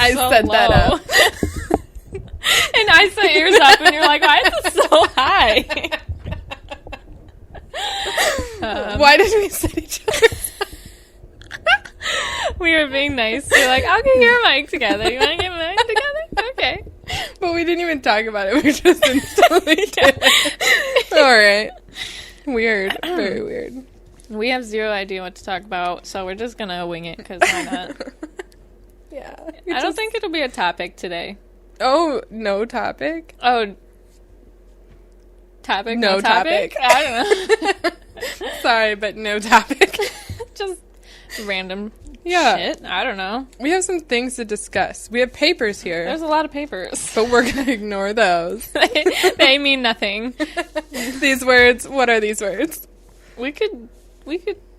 I so set low. that up. And I set yours up, and you're like, why is it so high? Why did we set each other? We were being nice. We're like, I'll get your mic together. You want to get mine together? Okay. But we didn't even talk about it. We just instantly did it. All right. Weird. Very weird. We have zero idea what to talk about, so we're just going to wing it, because why not? Yeah. I don't think it'll be a topic today. Oh, no topic? Oh. Topic? No topic. I don't know. Sorry, but no topic. Just random Yeah. shit. I don't know. We have some things to discuss. We have papers here, There's a lot of papers. but we're going to ignore those. They mean nothing. These words, what are these words? We could.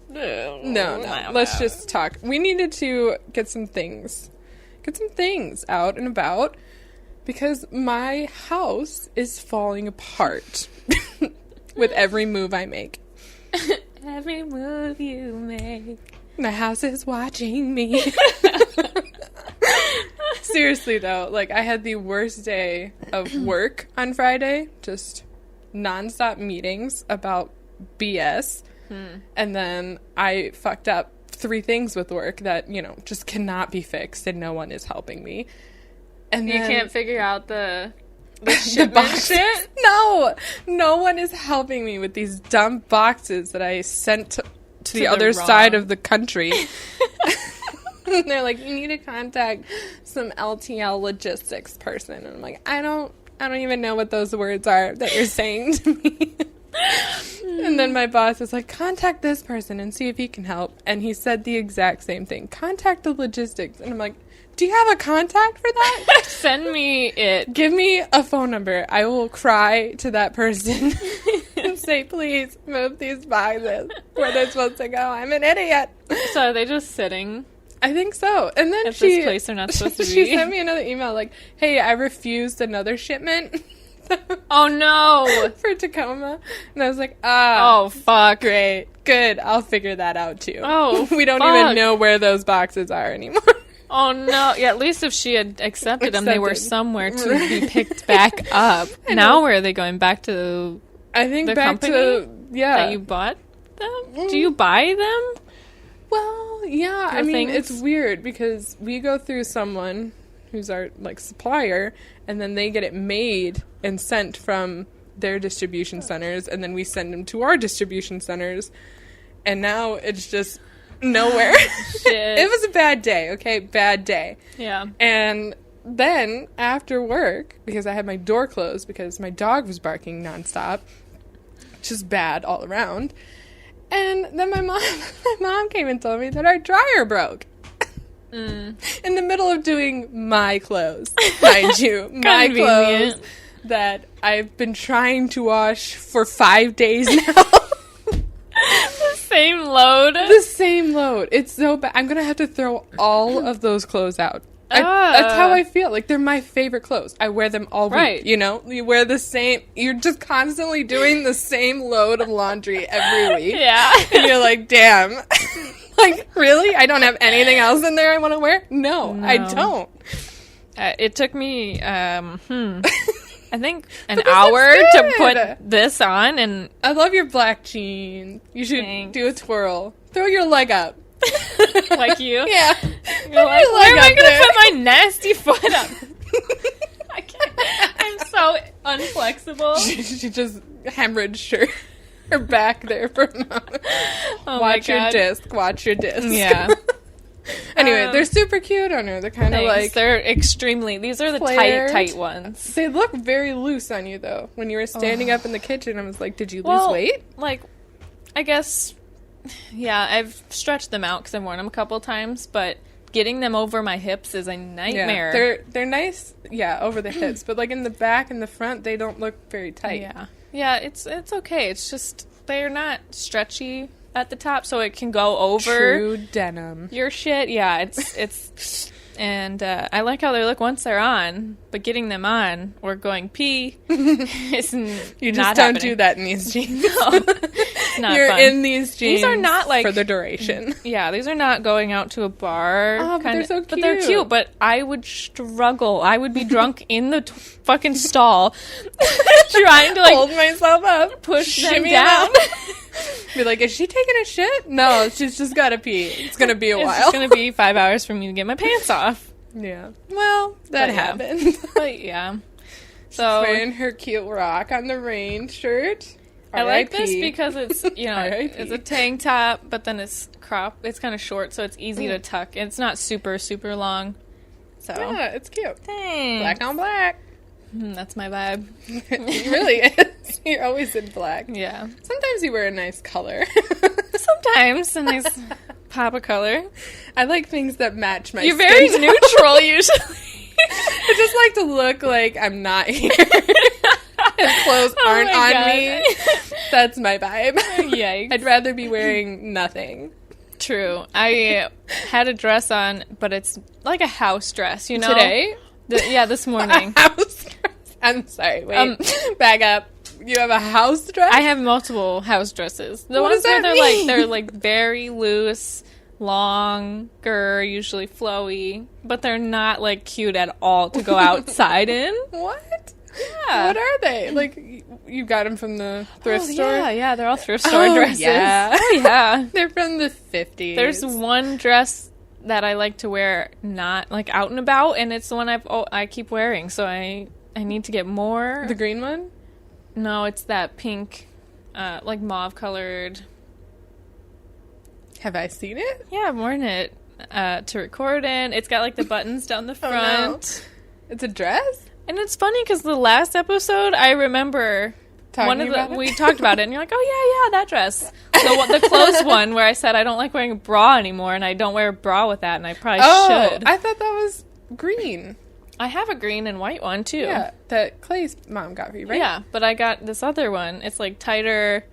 No. Let's just talk. We needed to get some things out and about because my house is falling apart with every move I make. Every move you make. My house is watching me. Seriously though, like I had the worst day of work on Friday, just nonstop meetings about BS. And then I fucked up 3 things with work that, just cannot be fixed and no one is helping me. And You then can't figure out the the shipment boxes. shit? No one is helping me with these dumb boxes that I sent to the the other wrong- side of the country. And they're like, you need to contact some LTL logistics person. And I'm like, I don't even know what those words are that you're saying to me. And then my boss is like, contact this person and see if he can help. And he said the exact same thing. Contact the logistics. And I'm like, do you have a contact for that? Send me it. Give me a phone number. I will cry to that person and say, please move these boxes where they're supposed to go. I'm an idiot. So are they just sitting I think so. And then at this place they're not supposed to be? she sent me another email like, hey, I refused another shipment. Oh no! For Tacoma. And I was like, Oh fuck! great. Good. I'll figure that out too. Oh, we don't fuck. even know where those boxes are anymore. Oh no! Yeah, at least if she had accepted them, they were Accepted. somewhere to be picked back up. Now where are they going? Back to I think the back company to, yeah. that you bought them? Do you buy them? Well, yeah. I Your mean, things? it's weird because we go through someone who's our, supplier, and then they get it made and sent from their distribution centers, and then we send them to our distribution centers, and now it's just nowhere. Shit. It was a bad day, okay? Bad day. Yeah. And then after work, because I had my door closed because my dog was barking nonstop, just bad all around. And then my mom came and told me that our dryer broke. In the middle of doing my clothes, mind you. My Convenient. clothes that I've been trying to wash for 5 days now. Same load. The same load. It's so bad. I'm going to have to throw all of those clothes out. That's how I feel. Like, they're my favorite clothes. I wear them all week, Right. You wear the same... You're just constantly doing the same load of laundry every week. Yeah. And you're like, damn. Like, really? I don't have anything else in there I want to wear? No, I don't. It took me, I think an this hour looks to good. put this on, and I love your black jeans. You should Thanks. do a twirl. Throw your leg up. like you. Yeah. You're like, your where leg am I up going to there." put my nasty foot up? I can't. I'm so unflexible. She just hemorrhaged her back there for a moment. Oh Watch my your God. disc. Watch your disc. Yeah. Anyway, they're super cute on her. They're kind of Thanks. like... They're extremely. These are the flared. tight ones. They look very loose on you, though. When you were standing up in the kitchen, I was like, did you lose Well, weight? like, I guess, yeah, I've stretched them out because I've worn them a couple times, but getting them over my hips is a nightmare. Yeah, they're nice, over the hips, but like in the back and the front, they don't look very tight. Yeah, it's okay. It's just they're not stretchy at the top, so it can go over True denim. your shit. Yeah, it's And I like how they look once they're on, but getting them on or going pee is You just not don't happening. do that in these jeans. No, it's not You're fun. in these jeans. These are not like for the duration. Yeah, these are not going out to a bar. Oh, but they're so But they're cute. cute. But I would struggle. I would be drunk in the fucking stall, trying to Hold myself up, push them shimmy down. up. Be like, is she taking a shit? No, she's just got to pee. It's gonna be a It's while. just gonna be 5 hours for me to get my pants off. Yeah. Well, that But, yeah. happened. But yeah. So Wearing her cute Rock on the Rain shirt. I like R.I.P.. this because it's R.I.P.. it's a tank top, but then it's crop. It's kind of short, so it's easy to tuck. It's not super long. So Yeah, it's cute. thanks. Black on black. That's my vibe. It really is. You're always in black. Yeah. Sometimes you wear a nice color. Sometimes a nice pop of color. I like things that match my You're very skin tone. neutral usually. I just like to look like I'm not here. And clothes aren't my on God. me. That's my vibe. Yikes. I'd rather be wearing nothing. True. I had a dress on, but it's like a house dress, you know? Today? This morning. House dress. I'm sorry, wait. Back up. You have a house dress? I have multiple house dresses. The What ones does where that they're mean? like very loose, longer, usually flowy, but they're not like cute at all to go outside in. What? Yeah. What are they? Like, you got them from the thrift store? Yeah, they're all thrift store dresses. Yeah. Oh, yeah. They're from the 50s. There's one dress that I like to wear not like out and about, and it's the one I keep wearing, so I need to get more. The green one? No, it's that pink, like mauve colored. Have I seen it? Yeah, I've worn it to record in. It's got like the buttons down the Oh, no. front. It's a dress? And it's funny because the last episode, I remember we talked about it, and you're like, "Oh yeah, that dress." The clothes one where I said I don't like wearing a bra anymore, and I don't wear a bra with that, and I probably should. I thought that was green. I have a green and white one too. Yeah, that Clay's mom got for you, right? Yeah, but I got this other one. It's like tighter.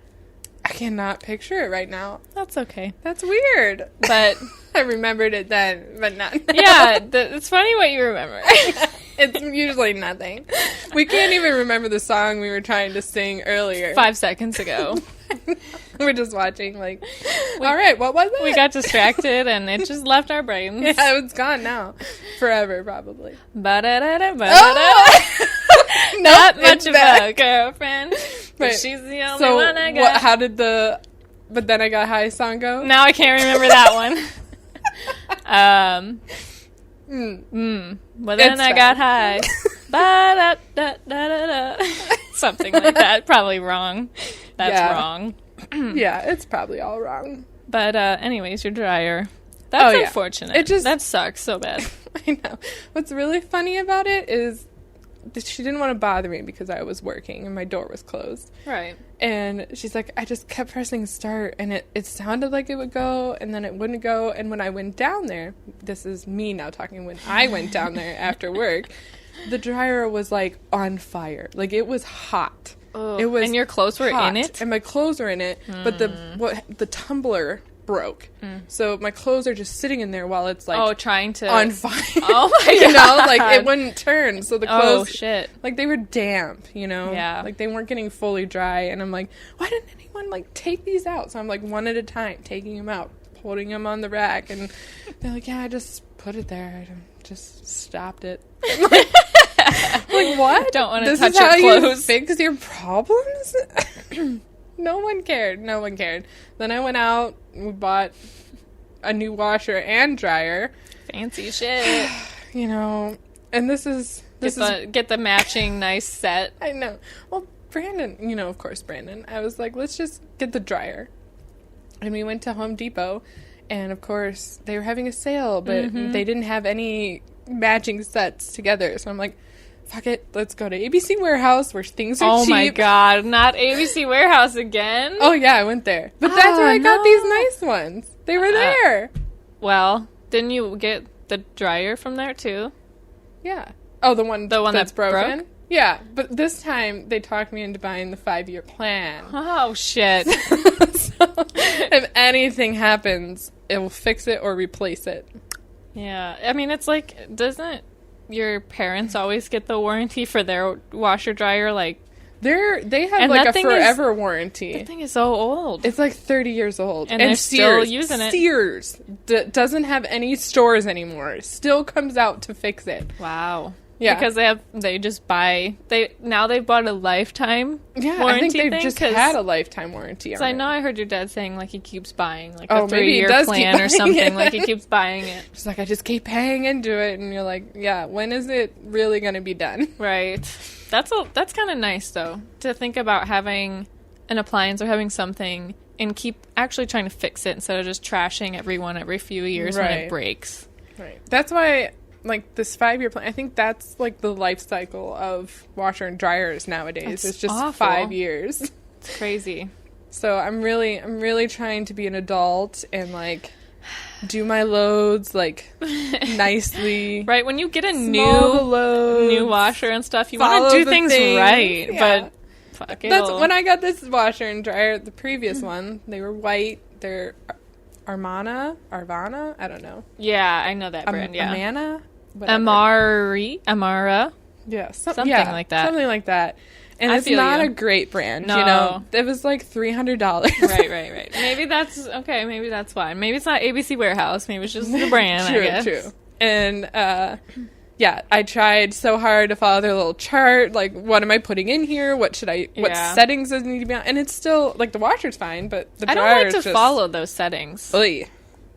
I cannot picture it right now. That's okay. That's weird. But I remembered it then, but not now. yeah, it's funny what you remember. It's usually nothing. We can't even remember the song we were trying to sing earlier. 5 seconds ago. We're just watching, like, all right, what was it? We got distracted and it just left our brains. Yeah, it's gone now. Forever, probably. Ba-da-da-da, ba-da-da. Oh! Not Nope, much it's of back. a girlfriend, but Right. she's the only So, one I got. how did the But Then I Got High song go? Now I can't remember that one. But then It's I fine. got high. Ba-da-da-da-da-da. Something like that. Probably wrong. That's Yeah. wrong. Yeah, it's probably all wrong. But anyways, your dryer. That's Oh, yeah. unfortunate. That sucks so bad. I know. What's really funny about it is that she didn't want to bother me because I was working and my door was closed. Right. And she's like, I just kept pressing start and it sounded like it would go and then it wouldn't go. And when I went down there, this is me now talking, when I went down there after work, the dryer was like on fire. Like it was hot. Ugh. It was And your clothes were hot, in it? and my clothes were in it, but the tumbler broke. So my clothes are just sitting in there while it's like trying to on fire. Oh my You know, God. like it wouldn't turn. So the clothes, Oh shit. like they were damp, you know? Yeah. Like they weren't getting fully dry. And I'm like, why didn't anyone like take these out? So I'm like one at a time, taking them out, putting them on the rack. And they're like, yeah, I just put it there. I just stopped it. Like, what? Don't wanna This touch is how your you clothes. fix your problems? No one cared. No one cared. Then I went out and we bought a new washer and dryer. Fancy shit. You know, and this is Get the matching nice set. I know. Well, Brandon, you know, of course, Brandon. I was like, let's just get the dryer. And we went to Home Depot, and of course, they were having a sale, but they didn't have any matching sets together. So I'm like, fuck it, let's go to ABC Warehouse where things are cheap. Oh my god, not ABC Warehouse again? Oh yeah, I went there. But that's where I got these nice ones. They were there. Well, didn't you get the dryer from there too? Yeah. Oh, the one that's that broken? broke? Yeah, but this time they talked me into buying the 5-year plan. Oh shit. So if anything happens, it will fix it or replace it. Yeah. I mean, it's like, doesn't your parents always get the warranty for their washer dryer? Like, they have like a forever warranty. The thing is so old. It's like 30 years old. And they're still using it. Sears doesn't have any stores anymore. Still comes out to fix it. Wow. Yeah. Because they've bought a lifetime warranty. I think they've just had a lifetime warranty. I know I heard your dad saying like he keeps buying like a 3-year plan or something. Like he keeps buying it. It's like I just keep paying into it, and you're like, yeah, when is it really going to be done? Right. That's kind of nice though, to think about having an appliance or having something and keep actually trying to fix it instead of just trashing every few years when it breaks. Right. That's why. Like this 5-year plan, I think that's like the life cycle of washer and dryers nowadays. It's just awful. 5 years. It's crazy. So I'm really trying to be an adult and like do my loads like nicely. Right, when you get a new washer and stuff, you want to do things right. Yeah. But fuck it. That's when I got this washer and dryer. The previous one, they were white. They're Arvana, I don't know. Yeah, I know that brand. Yeah, Amana. Amara. Yeah, something like that. Something like that. And it's not a great brand, you know. It was like $300. Right. Maybe that's okay. Maybe that's why. Maybe it's not ABC Warehouse. Maybe it's just the brand. True. And yeah, I tried so hard to follow their little chart. Like, what am I putting in here? What settings does it need to be on? And it's still like the washer's fine, but the dryer I don't like to follow those settings. Oy.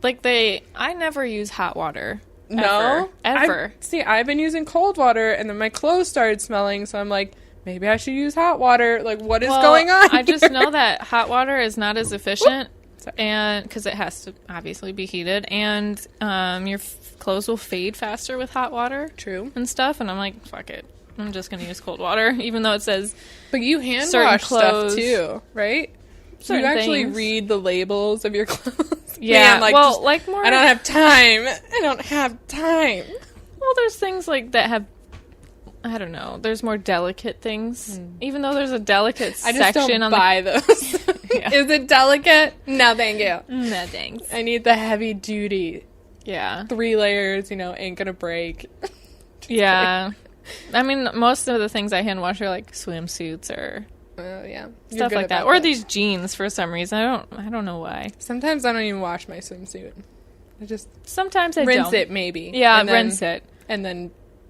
Like I never use hot water. No, ever. I've been using cold water, and then my clothes started smelling. So I'm like, maybe I should use hot water. Like, what is going on? I just know that hot water is not as efficient, and because it has to obviously be heated, and your clothes will fade faster with hot water. True. And stuff. And I'm like, fuck it. I'm just gonna use cold water, even though it says. But you hand wash stuff too, right? So you actually read the labels of your clothes. Yeah, man, more. I don't have time. I don't have time. Well, there's things like that have. I don't know. There's more delicate things, even though there's a delicate section. I just don't buy those. Yeah. Is it delicate? No, thank you. No, thanks. I need the heavy duty. Yeah, 3 layers. Ain't gonna break. Yeah, I mean, most of the things I hand wash are like swimsuits or. Yeah, stuff like that, or these jeans for some reason. I don't know why. Sometimes I don't even wash my swimsuit. Sometimes I rinse it, maybe. Yeah, rinse it, and then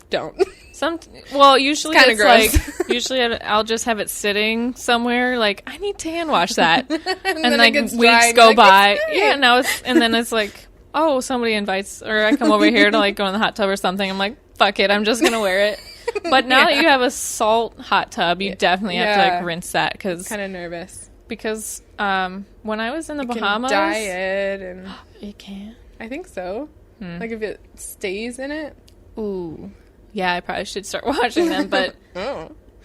don't. Usually it's gross. Like usually I'll just have it sitting somewhere. Like I need to hand wash that, and like weeks go by. Yeah, now then it's like, oh, somebody invites, or I come over here to like go in the hot tub or something. I'm like, fuck it, I'm just gonna wear it. But now that you have a salt hot tub, you definitely have to like rinse that because kind of nervous. Because when I was in the Bahamas, can dye it and it can. I think so. Like if it stays in it. Ooh, yeah, I probably should start washing them. But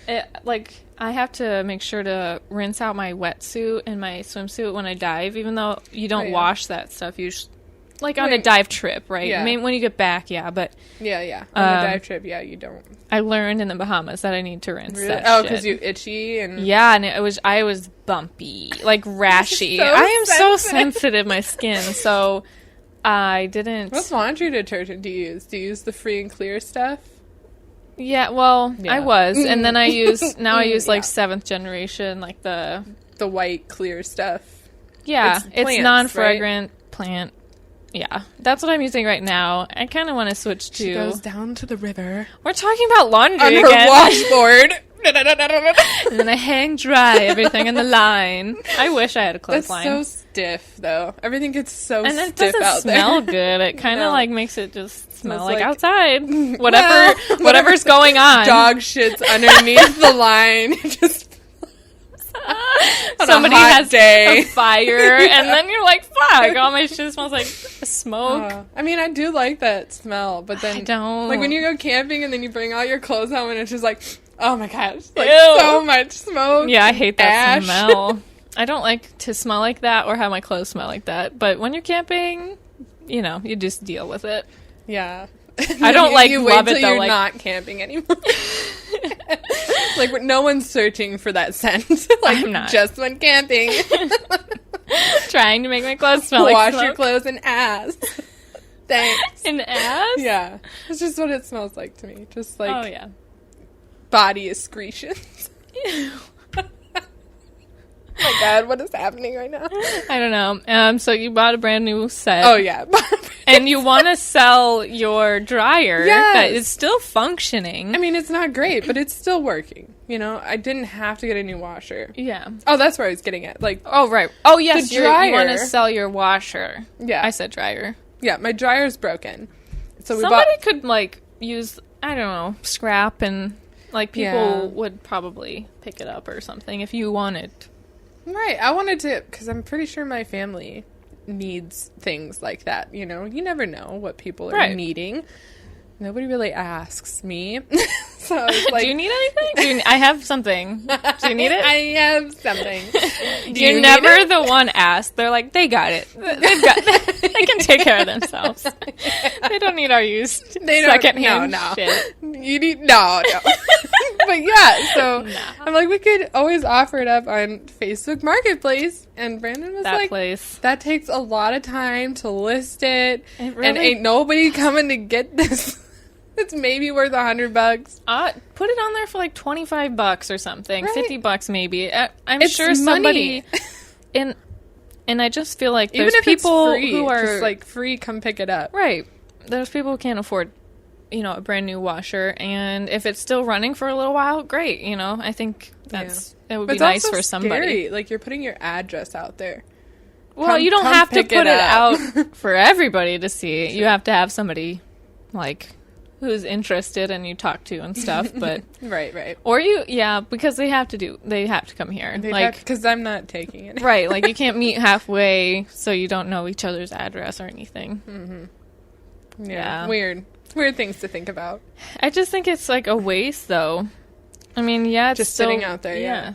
I have to make sure to rinse out my wetsuit and my swimsuit when I dive, even though you don't wash that stuff usually. Like on a dive trip, right? Yeah. I mean, when you get back, but... Yeah. On a dive trip, you don't. I learned in the Bahamas that I need to rinse that shit. Because you itchy and... Yeah, and I was bumpy, like rashy. I am so sensitive, my skin, so I didn't... What laundry detergent do you use? Do you use the free and clear stuff? Yeah, well, I was. And then I use like 7th generation, like the white clear stuff. Yeah, it's non-fragrant right? plant. Yeah, that's what I'm using right now. I kind of want to switch to... She goes down to the river. We're talking about laundry on again. her washboard. And then I hang dry everything in the line. I wish I had a clothesline. That's so stiff, though. Everything gets so stiff out there. And it doesn't smell good. It kind of like makes it just smell like outside. Whatever's going on. Dog shit's underneath the line. Just... Somebody has a fire, and then you're like, fuck, all my shit smells like smoke. I mean, I do like that smell, but then I don't. Like when you go camping and then you bring all your clothes home and it's just like, oh my gosh, like ew. So much smoke. Yeah, I hate that smell. I don't like to smell like that or have my clothes smell like that, but when you're camping, you just deal with it. Yeah. I don't you love wait it till though. You're not camping anymore. Like no one's searching for that scent. Like I'm not. Just when camping. Trying to make my clothes smell like Wash smoke. your clothes and ass. Thanks. An ass? Yeah. It's just what it smells like to me. Just like Oh, yeah. body excretions. Oh my God, what is happening right now? I don't know. So you bought a brand new set. Oh, yeah. And you want to sell your dryer that is still functioning. I mean, it's not great, but it's still working. You know, I didn't have to get a new washer. Yeah. Oh, that's where I was getting at. Like, oh, right. Oh, yes, the dryer. you want to sell your washer. Yeah. I said dryer. Yeah, my dryer's broken. So somebody could, like, use, I don't know, scrap and, like, people would probably pick it up or something if you wanted. Right. I wanted to, because I'm pretty sure my family needs things like that, you know? You never know what people are needing. Nobody really asks me. So I was like, do you need anything? I have something. Do you need it? I have something. You're never the one asked. They're like, they got it. They've got they can take care of themselves. They don't need our used secondhand shit. You need no. But yeah, so I'm like, we could always offer it up on Facebook Marketplace, and Brandon was like, that takes a lot of time to list it, and ain't nobody coming to get this. It's maybe worth $100. Put it on there for like $25 or something, right. $50 maybe. I'm sure somebody and I just feel like there's even if people it's free, who are just like free, come pick it up. Right. There's people who can't afford, you know, a brand new washer, and if it's still running for a little while, great. You know, I think it would be nice for somebody. Scary. Like, you're putting your address out there. Well, you don't have to put it out for everybody to see. Sure. You have to have somebody like who's interested and you talk to and stuff, but right. Or because they have to come here. Because I'm not taking it. Right, like you can't meet halfway, so you don't know each other's address or anything. Mm-hmm. Yeah. Weird things to think about. I just think it's like a waste, though. I mean, it's just still sitting out there, yeah.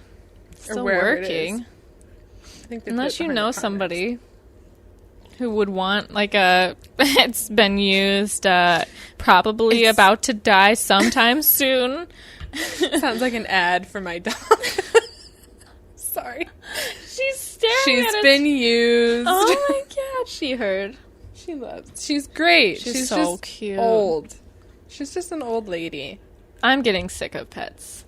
Still working. I think unless you know somebody who would want, like, it's been used, probably about to die sometime soon. Sounds like an ad for my dog. Sorry. She's staring at She's been used. Oh my God, she heard. She's great. She's so just cute. Old. She's just an old lady. I'm getting sick of pets.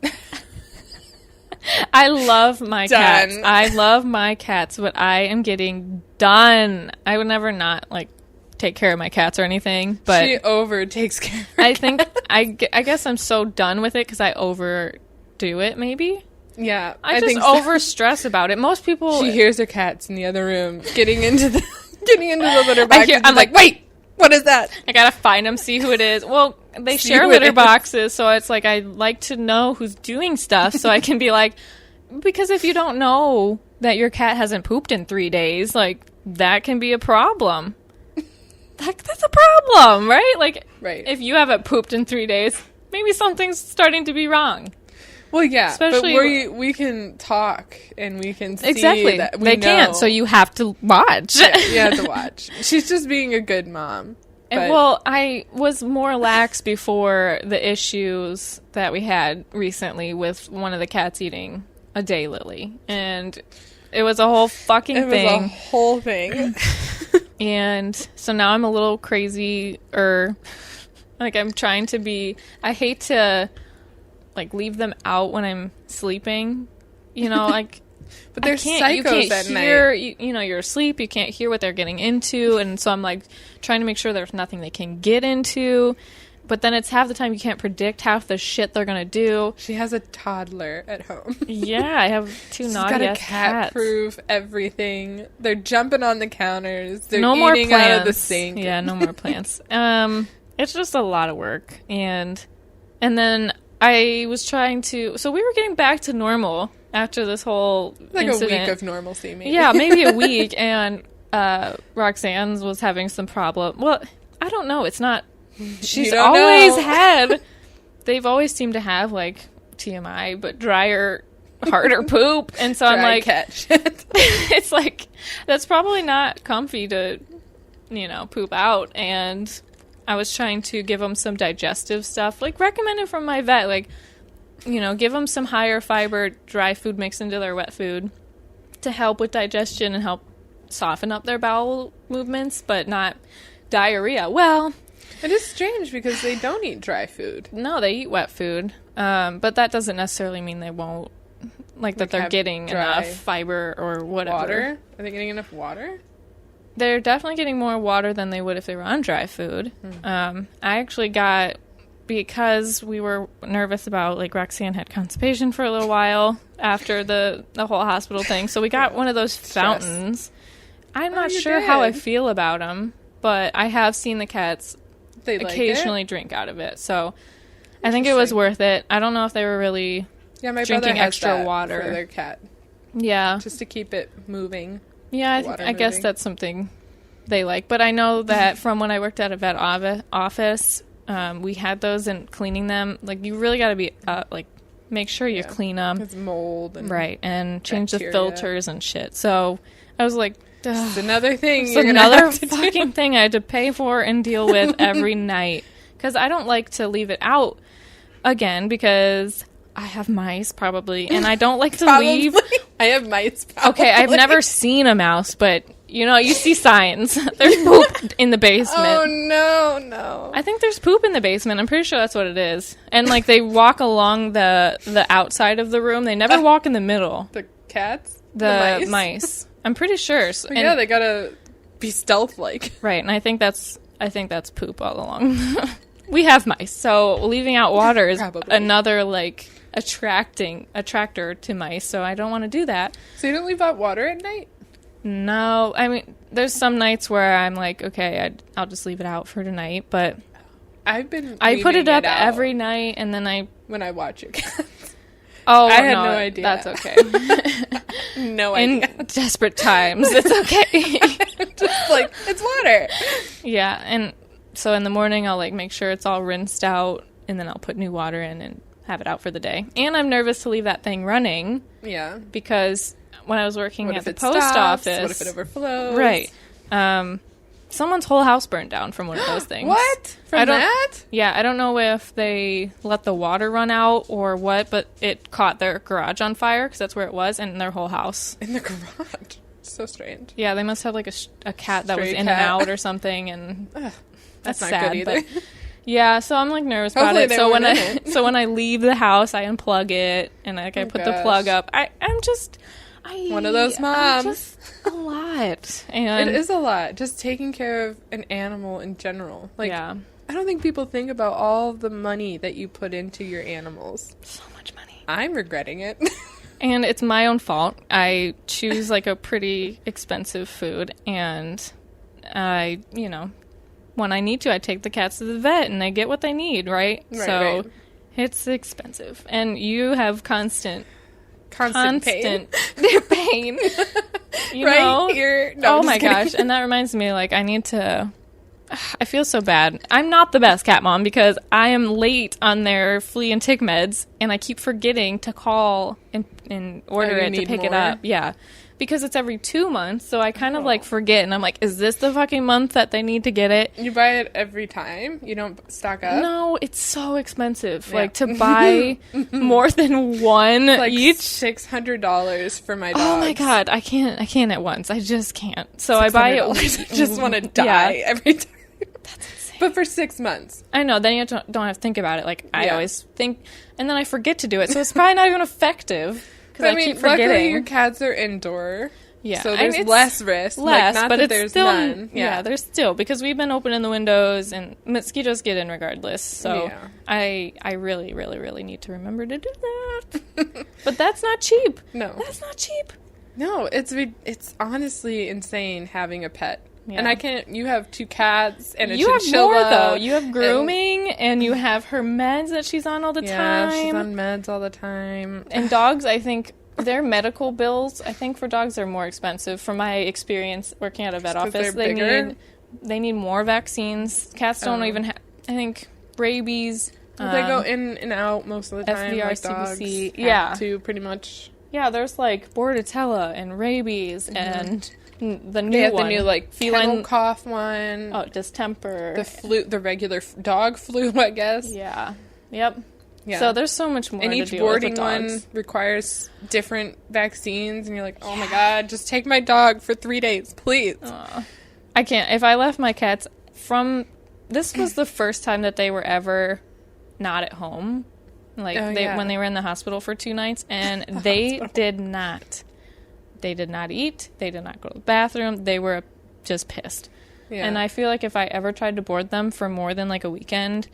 I love my cats. I love my cats, but I am getting done. I would never not, like, take care of my cats or anything, but she takes care of her I think I guess I'm so done with it because I overdo it, maybe. Yeah, I just over stress about it. Most people. She hears her cats in the other room getting into the litter box. I'm like, wait, what is that? I gotta find them, see who it is. Well, they share litter boxes, so it's like I like to know who's doing stuff, so I can be like, because if you don't know that your cat hasn't pooped in 3 days, like that can be a problem. That's a problem, right? Like, if you haven't pooped in 3 days, maybe something's starting to be wrong. Well, yeah, especially but we can talk and we can see that they can't, so you have to watch. Yeah, you have to watch. She's just being a good mom. And, well, I was more lax before the issues that we had recently with one of the cats eating a daylily, and it was a whole fucking thing. It was a whole thing. And so now I'm a little crazy, like I'm trying to be. I hate to like leave them out when I'm sleeping, you know, like. But they're psychos at night. You know, you're asleep. You can't hear what they're getting into, and so I'm like trying to make sure there's nothing they can get into. But then it's half the time you can't predict half the shit they're gonna do. She has a toddler at home. Yeah, I have two naughty ass cats. Cat-proof everything. They're jumping on the counters. They're eating out of the sink. Yeah, no more plants. It's just a lot of work, and then I was trying to. So we were getting back to normal after this whole incident. A week of normalcy, maybe. Yeah, maybe a week, and Roxanne's was having some problem. Well, I don't know. It's not. She's always had. They've always seemed to have like TMI, but drier, harder poop, and so I'm like, it's like that's probably not comfy to, you know, poop out. And I was trying to give them some digestive stuff, like recommended from my vet, like, you know, give them some higher fiber dry food mixed into their wet food to help with digestion and help soften up their bowel movements, but not diarrhea. Well, it is strange because they don't eat dry food. No, they eat wet food. But that doesn't necessarily mean they won't, like that they're getting enough fiber or whatever. Water? Are they getting enough water? They're definitely getting more water than they would if they were on dry food. I actually got, because we were nervous about, like, Roxanne had constipation for a little while after the whole hospital thing, so we got one of those fountains. I'm not sure how I feel about them, but I have seen the cats occasionally drink out of it, so I think it was worth it. I don't know if they were really drinking extra water for their cat. Yeah. Just to keep it moving. Yeah, I guess that's something they like. But I know that from when I worked at a vet office, we had those, and cleaning them, like, you really got to be, like, make sure you clean them. It's mold. And right, and change the filters and shit. So I was like, it's another thing. It's another fucking thing I had to pay for and deal with every night. Because I don't like to leave it out again because I have mice probably, and I don't like to leave. I have mice probably. Okay, I've never seen a mouse, but you know, you see signs. There's poop in the basement. Oh no. I think there's poop in the basement. I'm pretty sure that's what it is. And like they walk along the outside of the room. They never walk in the middle. The cats? The mice. I'm pretty sure. So, yeah, they gotta be stealth-like. Right, and I think that's poop all along. We have mice, so leaving out water is another, like, attractor to mice, so I don't want to do that. So you don't leave out water at night? No, I mean, there's some nights where I'm like, okay, I'll just leave it out for tonight, but I put it up every night, and then when I watch your cats. Oh, I had no idea. That's okay. No idea. In desperate times, it's okay. Just like, it's water. Yeah, and so in the morning, I'll, like, make sure it's all rinsed out, and then I'll put new water in and have it out for the day. And I'm nervous to leave that thing running. Yeah. Because when I was working at the post office... What if it overflows? Right. Someone's whole house burned down from one of those things. What? From that? Yeah, I don't know if they let the water run out or what, but it caught their garage on fire, because that's where it was, and their whole house. In the garage? So strange. Yeah, they must have, like, a cat that was in and out or something, and... That's not sad, good either. But, yeah, so I'm, like, nervous about it. So when I leave the house, I unplug it, and, like, I put the plug up. I'm just... one of those moms. Just a lot. And it is a lot. Just taking care of an animal in general. Like, yeah. I don't think people think about all the money that you put into your animals. So much money. I'm regretting it. And it's my own fault. I choose, like, a pretty expensive food, and I, when I need to, I take the cats to the vet, and they get what they need, right? Right. It's expensive. And you have constant pain. Pain. You right know? Here. No, oh my gosh. And that reminds me, like, I feel so bad. I'm not the best cat mom because I am late on their flea and tick meds, and I keep forgetting to call and order it to pick it up. Yeah. Because it's every 2 months, so I kind of, like, forget, and I'm like, is this the fucking month that they need to get it? You buy it every time? You don't stock up? No, it's so expensive. Yeah. Like, to buy more than one like each. $600 for my dogs. Oh, my God. I can't at once. I just can't. So I buy it. I just want to die every time. That's insane. But for 6 months. I know. Then you don't have to think about it. Like, I always think, and then I forget to do it, so it's probably not even effective. I mean, luckily your cats are indoor. Yeah. So there's less risk. But there's still none. Yeah, there's still, because we've been opening the windows and mosquitoes get in regardless. So I really, really, really need to remember to do that. But that's not cheap. No. That's not cheap. No, it's honestly insane having a pet. Yeah. And you have 2 cats and a chinchilla. You have more, though. You have grooming, and you have her meds that she's on all the time. Yeah, she's on meds all the time. And dogs, I think, their medical bills, I think for dogs, are more expensive. From my experience working at a vet office, they need more vaccines. Cats don't even have, I think, rabies. They go in and out most of the time. FVR, like CBC. Dogs have to, pretty much. Yeah, there's, like, Bordetella and rabies and... The new one. The new, like, feline cough one. Oh, distemper. The flu, the regular dog flu, I guess. Yeah. Yep. Yeah. So there's so much more to deal with. And each boarding one requires different vaccines, and you're like, oh my God, just take my dog for 3 days, please. I can't. If I left my cats this was the first time that they were ever not at home. Like, when they were in the hospital for 2 nights, and they did not eat. They did not go to the bathroom. They were just pissed. Yeah. And I feel like if I ever tried to board them for more than, like, a weekend,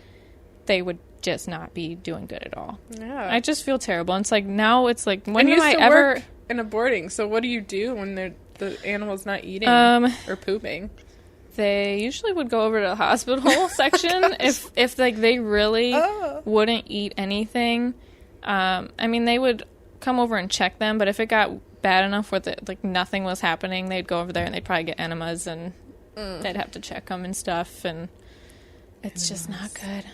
they would just not be doing good at all. Yeah. I just feel terrible. And it's like, now it's like, when am I ever... work in a boarding, so what do you do when the animal's not eating or pooping? They usually would go over to the hospital section if like they really wouldn't eat anything. I mean, they would come over and check them, but if it got bad enough where like nothing was happening, they'd go over there and they'd probably get enemas and they'd have to check them and stuff, and it's just not good.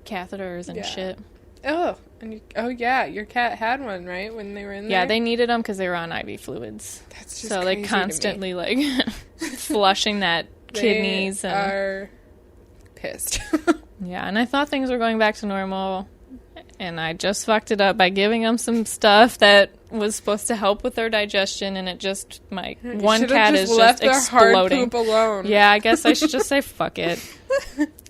Catheters and shit. Oh, and your cat had one, right, when they were in there? Yeah, they needed them because they were on IV fluids. That's just so like constantly like flushing that kidneys. They are pissed. Yeah, and I thought things were going back to normal, and I just fucked it up by giving them some stuff that was supposed to help with their digestion, and it just one cat is just exploding. Hard poop alone. Yeah, I guess I should just say fuck it.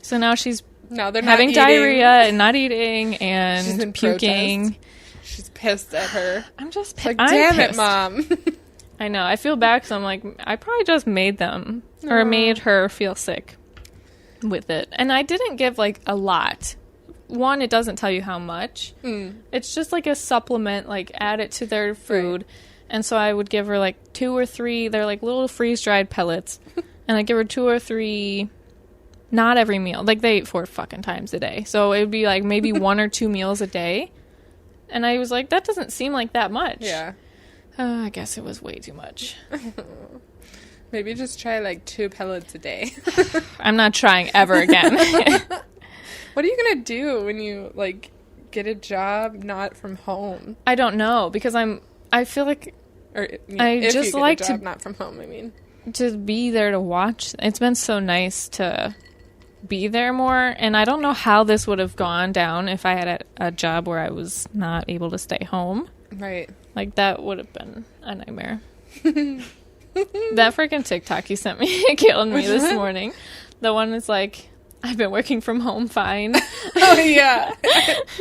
So now she's they're having diarrhea and not eating and puking. Protest. She's pissed at her. I'm just pissed. Like, damn it, Mom. I know. I feel bad because I'm like, I probably just made them or made her feel sick with it. And I didn't give like a lot. One, it doesn't tell you how much. It's just like a supplement, like add it to their food. Right. And so I would give her like 2 or 3. They're like little freeze-dried pellets. And I'd give her 2 or 3. Not every meal. Like, they ate 4 fucking times a day. So it would be, like, maybe 1 or 2 meals a day. And I was like, that doesn't seem like that much. Yeah. I guess it was way too much. Maybe just try, like, 2 pellets a day. I'm not trying ever again. What are you going to do when you, like, get a job not from home? I don't know, because I feel like... Or, I just like to... not from home, I mean. To be there to watch. It's been so nice to... be there more, and I don't know how this would have gone down if I had a job where I was not able to stay home. Right. Like, that would have been a nightmare. That freaking TikTok you sent me killed me this morning. The one is like, I've been working from home fine. Oh, yeah.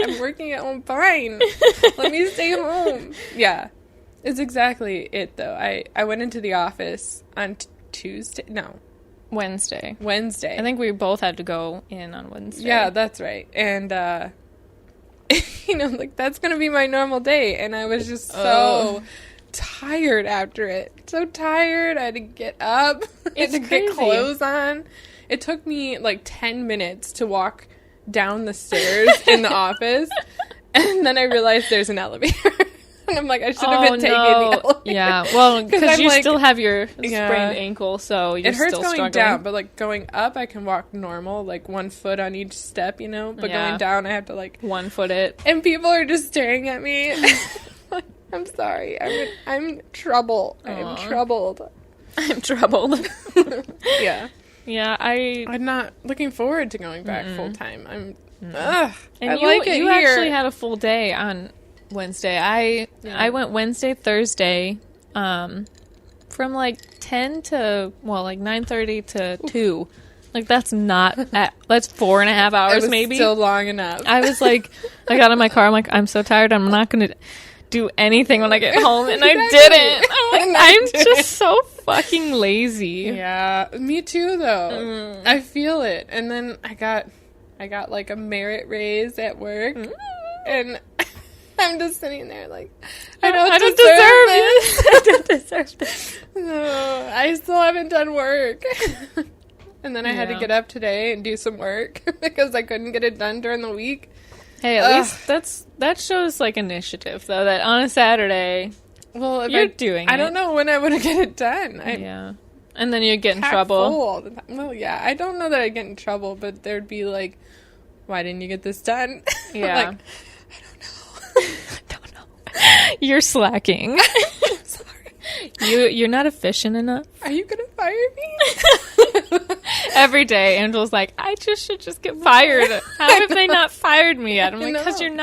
I'm working at home fine. Let me stay home. Yeah. It's exactly it, though. I went into the office on Tuesday. No. Wednesday. I think we both had to go in on Wednesday. Yeah, that's right. And, like, that's going to be my normal day. And I was just so tired after it. So tired. I had to get up. I had to get clothes on. It took me, like, 10 minutes to walk down the stairs in the office. And then I realized there's an elevator. And I'm like, I should have been taking the elevator. Yeah, well, because you still have your sprained ankle, so you're still struggling. It hurts going down, but, like, going up, I can walk normal, like, 1 foot on each step, you know? But going down, I have to, like... 1 foot it. And people are just staring at me. I'm sorry. I'm trouble. I'm troubled. I'm troubled. Yeah. Yeah, I'm not looking forward to going back full-time. And I you, like it you here. Actually had a full day on... Wednesday. I went Wednesday, Thursday, from like 10 to 9:30 to 2. Like, that's not that's 4.5 hours maybe. Still long enough. I was like, I got in my car, I'm like, I'm so tired, I'm not gonna do anything when I get home, and I didn't. I'm like, I'm just so fucking lazy. Yeah, me too though. I feel it. And then I got like a merit raise at work, and I'm just sitting there like, I don't deserve this. No, I still haven't done work. And then I had to get up today and do some work because I couldn't get it done during the week. Hey, at least that shows like initiative though, that on a Saturday, well, you're doing it. I don't know when I would get it done. And then you'd get in trouble. Well, yeah, I don't know that I'd get in trouble, but there'd be like, why didn't you get this done? Yeah. Like, I don't know. You're slacking. I'm sorry. You're not efficient enough. Are you gonna fire me? Every day, Angela's like, I should just get fired. How have they not fired me yet? I'm like, because you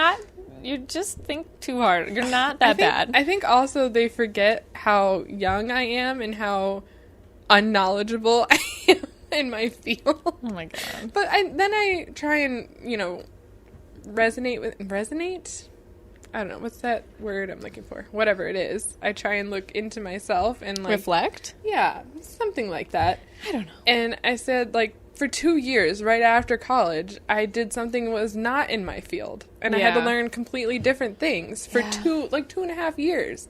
just think too hard. You're not that bad. I think also they forget how young I am and how unknowledgeable I am. in my field. Oh my God. But then I try and, resonate? I don't know. What's that word I'm looking for? Whatever it is. I try and look into myself and reflect? Yeah, something like that. I don't know. And I said, for 2 years, right after college, I did something that was not in my field. And I had to learn completely different things for 2.5 years.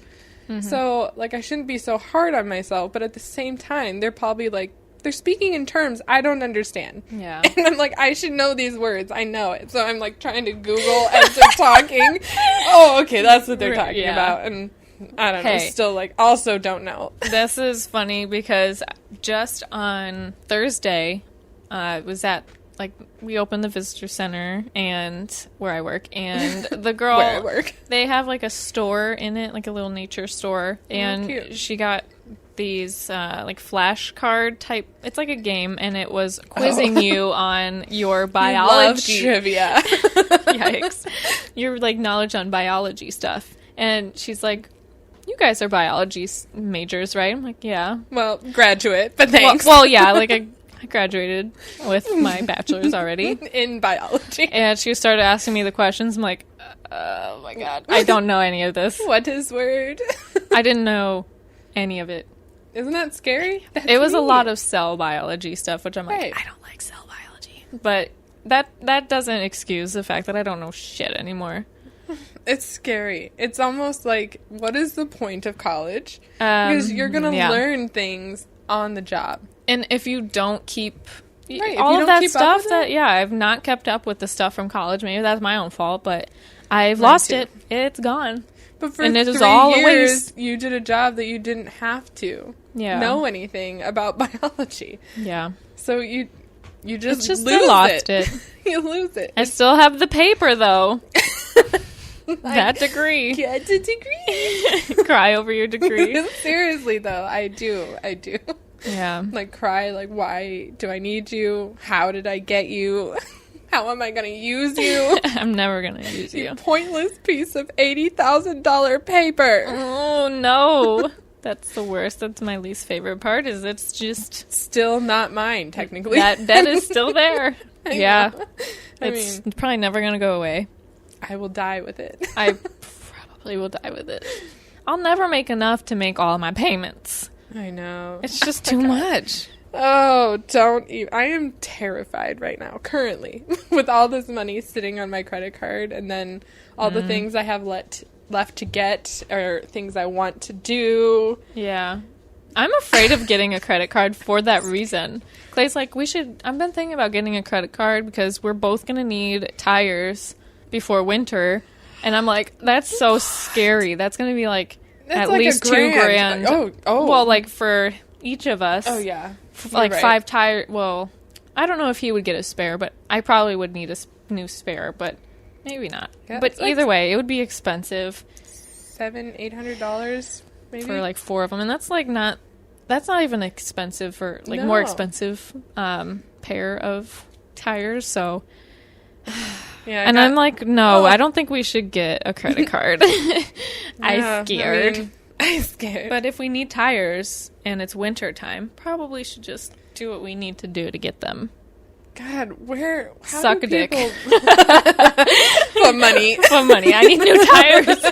Mm-hmm. So, I shouldn't be so hard on myself, but at the same time, they're probably, they're speaking in terms I don't understand. Yeah. And I'm I should know these words. I know it. So I'm, trying to Google as they're talking. Oh, okay, that's what they're talking about. And I don't know, still, also don't know. This is funny because just on Thursday, it was at, we opened the visitor center and where I work, and the girl where I work, they have a store in it, a little nature store, and she got these flashcard type. It's like a game, and it was quizzing you on your biology. You love trivia. Yikes! Your knowledge on biology stuff, and she's like, "You guys are biology majors, right?" I'm like, "Yeah." Well, graduate, but thanks. Well, yeah, I graduated with my bachelor's already. In biology. And she started asking me the questions. I'm like, oh my God. I don't know any of this. What is word? I didn't know any of it. Isn't that scary? It was a lot of cell biology stuff, which I'm like, I don't like cell biology. But that doesn't excuse the fact that I don't know shit anymore. It's scary. It's almost what is the point of college? Because you're going to learn things on the job. And if you don't keep all of that stuff I've not kept up with the stuff from college. Maybe that's my own fault, but I've lost it. It's gone. But for 3 years, you did a job that you didn't have to know anything about biology. Yeah. So you just lose lost it. You lose it. I still have the paper, though. That degree. Get a degree. Cry over your degree. Seriously, though, I do. Yeah. Cry, why do I need you? How did I get you? How am I going to use you? I'm never going to use you. You pointless piece of $80,000 paper. Oh, no. That's the worst. That's my least favorite part, is it's just... Still not mine, technically. That is still there. Yeah. I mean, it's probably never going to go away. I will die with it. I probably will die with it. I'll never make enough to make all my payments. I know. It's just too much. Oh, don't even. I am terrified right now, currently, with all this money sitting on my credit card, and then all the things I have left to get, or things I want to do. Yeah. I'm afraid of getting a credit card for that reason. Clay's like, I've been thinking about getting a credit card because we're both going to need tires before winter. And I'm like, that's so scary. That's going to be at least $2,000. Oh. Well, for each of us. Oh, yeah. 5 tires. Well, I don't know if he would get a spare, but I probably would need a new spare, but maybe not. Yeah, but either way, it would be expensive. $700-800 maybe? For 4 of them. And that's not even expensive for more expensive pair of tires, so... Yeah, and I'm like, no, I don't think we should get a credit card. I'm scared. I'm scared. But if we need tires and it's winter time, probably should just do what we need to do to get them. God, how suck a dick. For money. For money. I need new tires.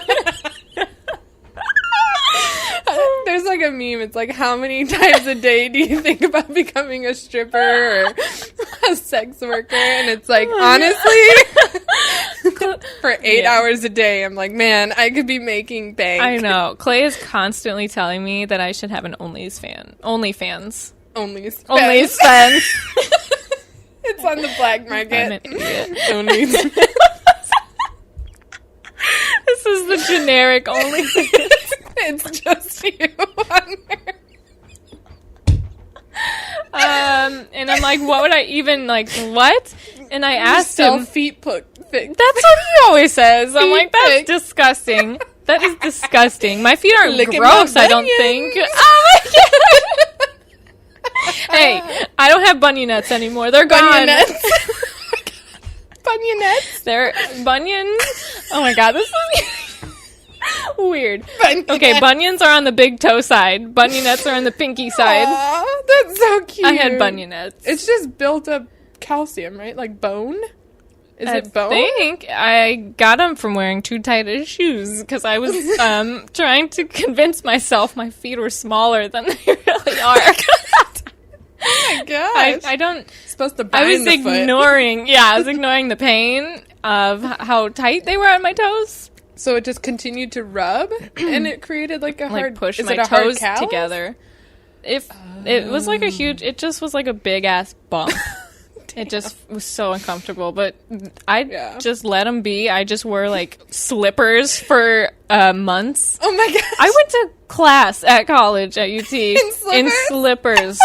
There's a meme. It's how many times a day do you think about becoming a stripper or a sex worker? And it's honestly, for 8 hours a day, I'm like, man, I could be making bank. I know. Clay is constantly telling me that I should have an OnlyFans. It's on the black market. I'm an idiot. This is the generic OnlyFans. It's just you on there. And I'm like, what would I even, what? And I asked him. Feet pic. That's what he always says. I'm like, that's disgusting. That is disgusting. My feet aren't gross, I don't think. Oh my God. Hey, I don't have bunionettes anymore. They're gone. Bunionettes? They're bunions. Oh my God, this is... weird. Okay, bunions are on the big toe side. Bunionettes are on the pinky side. Aww, that's so cute. I had bunionettes. It's just built up calcium, right? Like bone? Is it bone? I think I got them from wearing too tight of shoes because I was trying to convince myself my feet were smaller than they really are. Oh my gosh. I don't... Supposed to bind the foot. I was ignoring the pain of how tight they were on my toes. So it just continued to rub, and it created like a hard... push my toes together. It was like a huge... It just was like a big-ass bump. It just was so uncomfortable, but I just let them be. I just wore like slippers for months. Oh my gosh. I went to class at college at UT in slippers.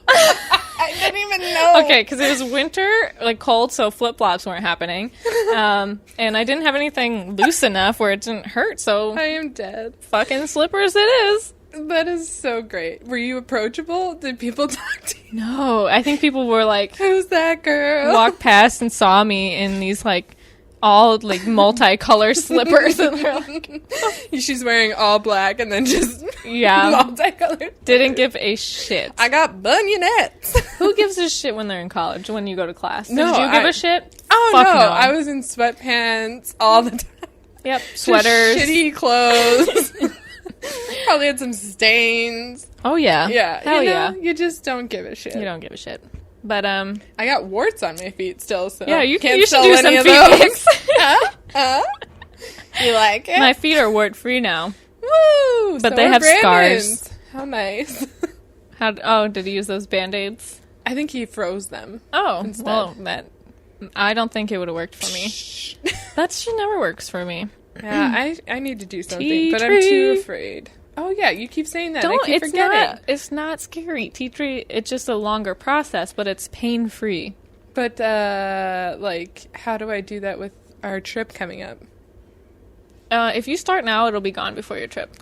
I didn't even know. Okay, because it was winter, like cold, so flip-flops weren't happening. And I didn't have anything loose enough where it didn't hurt, so... I am dead. Fucking slippers it is. That is so great. Were you approachable? Did people talk to you? No, I think people were like... Who's that girl? Walked past and saw me in these like... all like multicolored slippers, and they're like, she's wearing all black and then just multicolored. Didn't give a shit. I got bunionettes. Who gives a shit when they're in college? When you go to class? No, did you give a shit? Oh Fuck no, no, I was in sweatpants all the time. Yep, sweaters, just shitty clothes. Probably had some stains. Oh yeah, yeah. Hell yeah. You just don't give a shit. You don't give a shit. But I got warts on my feet still, so yeah, you can't should sell do any some of feet those. pics. You like it? My feet are wart free now. Woo! But so they have Brandon's. scars. How nice. Did he use those Band-Aids? I think he froze them. Oh, instead. well, I don't think it would have worked for me. That shit never works for me. Yeah, I need to do something, Tea but tree. I'm too afraid. Oh yeah, you keep saying that. I keep forgetting. It's not scary. Tea tree, it's just a longer process, but it's pain-free. But, like, how do I do that with our trip coming up? If you start now, it'll be gone before your trip.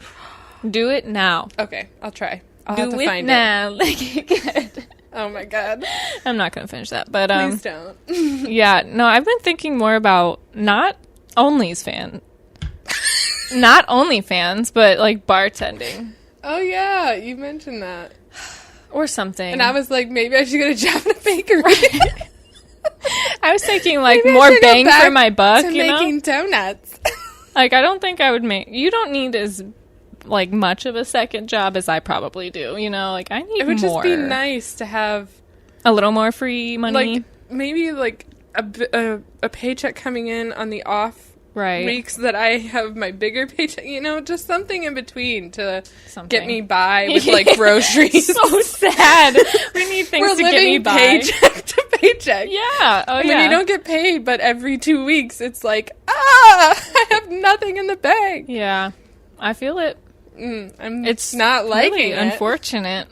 Do it now. Okay, I'll try. I'll do have to it find now. it. Like, good. Oh my god. I'm not going to finish that, but Please don't. Yeah, no, I've been thinking more about not OnlyFans, but like bartending. Oh yeah, you mentioned that. Or something. And I was like, maybe I should get a job in a bakery. I was thinking like more bang for my buck, to you know? making donuts. Like, I don't think I would you don't need as like much of a second job as I probably do, you know? Like, I need more. It would just be nice to have a little more free money. Like, maybe like a paycheck coming in on the off weeks that I have my bigger paycheck, you know, just something in between to get me by with like groceries. So sad. We need things to get me by. Paycheck to paycheck. Yeah. Oh, when you don't get paid, but every 2 weeks it's like, I have nothing in the bank. Yeah. I feel it. It's not liking really it. Unfortunate.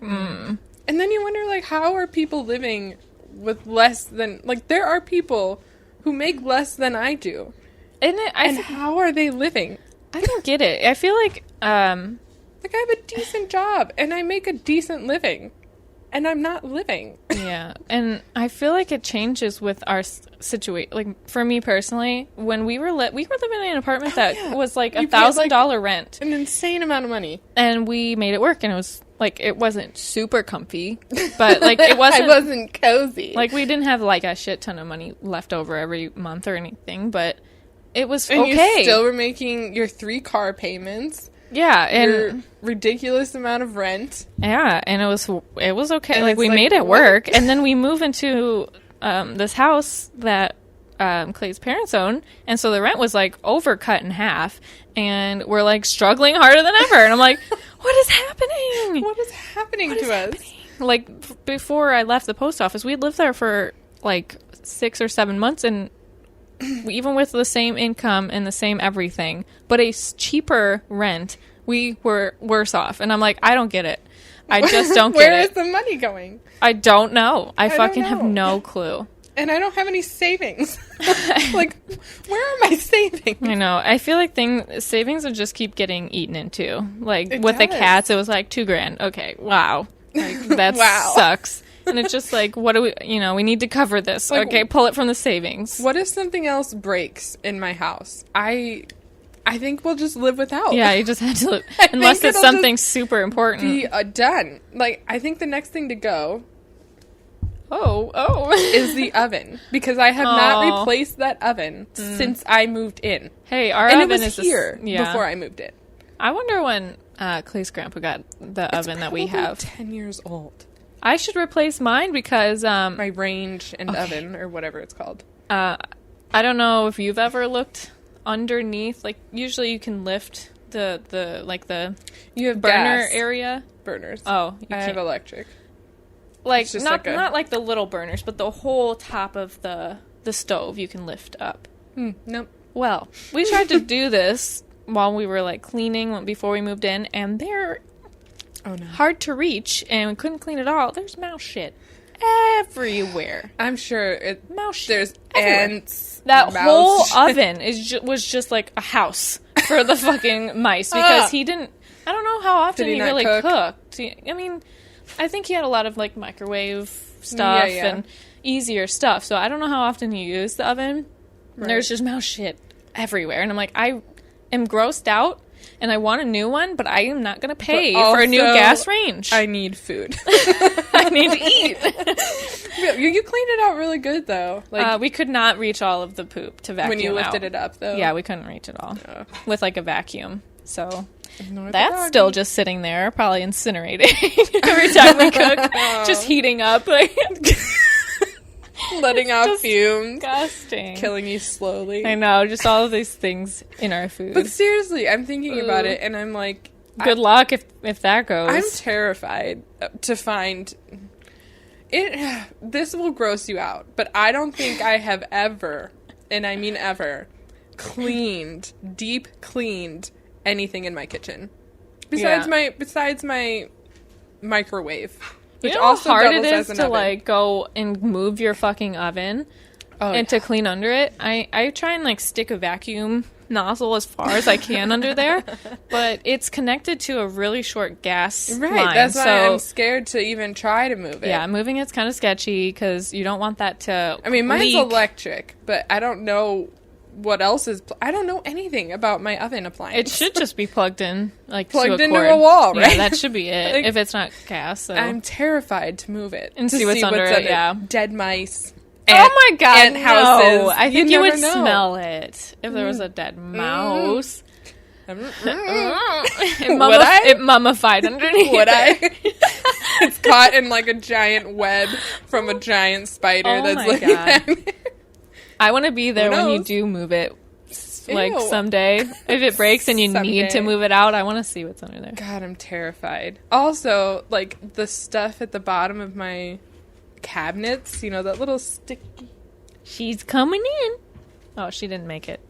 Mm. And then you wonder, like, how are people living with less than, like, there are people who make less than I do. And how are they living? I don't get it. I feel like, I have a decent job, and I make a decent living, and I'm not living. Yeah, and I feel like it changes with our situation. Like, for me personally, when we were living in an apartment that was like $1,000 rent. An insane amount of money. And we made it work, and it was, like, it wasn't super comfy, but, like, it wasn't... I wasn't cozy. Like, we didn't have, like, a shit ton of money left over every month or anything, but... It was and okay. You still were making your 3 car payments. Yeah, and your ridiculous amount of rent. Yeah, and it was okay. And like, we made it work, and then we moved into this house that Clay's parents own, and so the rent was like overcut in half, and we're like struggling harder than ever. And I'm like, what is happening? What is happening to us? Like, before I left the post office, we had lived there for like 6 or 7 months, and even with the same income and the same everything, but a cheaper rent, we were worse off. And I'm like, I don't get it. I just don't get it. Where is the money going? I don't know. I fucking have no clue. And I don't have any savings. Like, where are my savings? I know. I feel like savings would just keep getting eaten into. Like, with the cats, it was like $2,000. Okay, wow. Like, that sucks. And it's just like, what do we need to cover this. Like, okay, pull it from the savings. What if something else breaks in my house? I I think we'll just live without. Yeah, you just had to live. Unless it's something super important. Be done. Like, I think the next thing to go... Oh. is the oven. Because I have not replaced that oven since I moved in. Hey, our and oven it was is here before I moved in. I wonder when Clay's grandpa got the oven that we have. 10 years old. I should replace mine because... my range and oven, or whatever it's called. I don't know if you've ever looked underneath. Like, usually you can lift the you have burner gas area. Burners. Oh, I have electric. Like, not like the little burners, but the whole top of the stove you can lift up. Nope. Well, we tried to do this while we were, like, cleaning before we moved in, and they're hard to reach, and we couldn't clean it all. There's mouse shit everywhere. I'm sure mouse shit there's everywhere. Ants. That whole oven was just like a house for the fucking mice because he didn't... I don't know how often he really cooked. I mean... I think he had a lot of, like, microwave stuff and easier stuff. So I don't know how often he used the oven. Right. There's just mouse shit everywhere. And I'm like, I am grossed out, and I want a new one, but I am not going to pay for a new gas range. I need food. I need to eat. You cleaned it out really good, though. Like we could not reach all of the poop to vacuum when you lifted it up, though? Yeah, we couldn't reach it all with, like, a vacuum. So... Ignore that's still just sitting there, probably incinerating every time we cook, just heating up, like letting out fumes, disgusting, killing you slowly. I know, just all of these things in our food. But seriously, I'm thinking about it, and I'm like, good luck if that goes. I'm terrified to find it. This will gross you out, but I don't think I have ever, and I mean ever, deep cleaned anything in my kitchen besides my microwave, which also how hard doubles it as is an to oven. like go and move your fucking oven to clean under it. I try and like stick a vacuum nozzle as far as I can under there, but it's connected to a really short gas line. That's why I'm scared to even try to move it. Yeah, moving it's kind of sketchy because you don't want that to I mean, mine's leak. electric, but I don't know what else is... I don't know anything about my oven appliance. It should just be plugged in, like plugged to a into cord. a wall, right? Yeah, that should be it. Like, if it's not gas, so. I'm terrified to move it and see what's under it. Yeah, dead mice. Oh my god! Ant houses. No. I think you would know. smell it if there was a dead mouse. It mummified underneath. Would I? It's caught in like a giant web from a giant spider that's like. I want to be there when you do move it. Like someday, if it breaks and you need to move it out, I want to see what's under there. God, I'm terrified. Also, like the stuff at the bottom of my cabinets, you know, that little sticky. She's coming in. Oh, she didn't make it.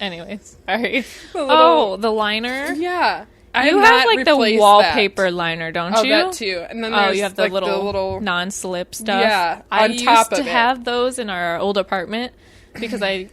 Anyways, sorry. The liner. Yeah. You have like the wallpaper liner, don't you? Oh, that too. And then there's you have the, like, little non-slip stuff. Yeah, I on top used to have those in our old apartment because I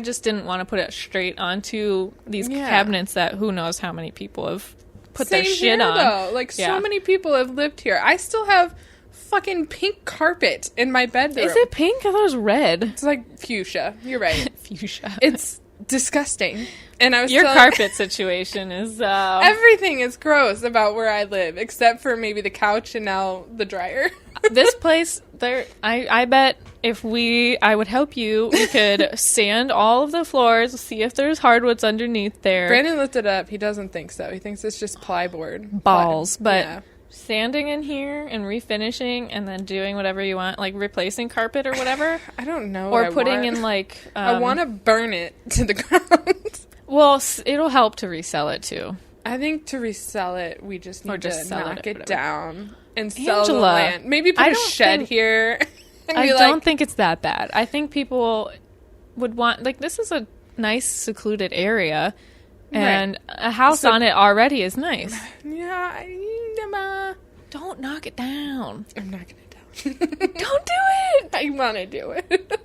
just didn't want to put it straight onto these cabinets that who knows how many people have put their shit on. Though. Like so many people have lived here. I still have fucking pink carpet in my bedroom. Is it pink? I thought it was red. It's like fuchsia. You're right. Fuchsia. It's disgusting. And I was your carpet situation is everything is gross about where I live except for maybe the couch and now the dryer. This place there I bet if I would help you, we could sand all of the floors, see if there's hardwoods underneath there. Brandon looked it up. He doesn't think so. He thinks it's just plyboard. Balls. But sanding in here and refinishing and then doing whatever you want, like replacing carpet or whatever. I don't know. Or putting in like... I want to burn it to the ground. Well, it'll help to resell it too. I think to resell it, we just need to knock it down and sell Angela, the land. Maybe put a shed here. I don't think it's that bad. I think people would want... Like, this is a nice, secluded area. And a house on it already is nice. Yeah, don't knock it down. I'm knocking it down. Don't do it. I want to do it.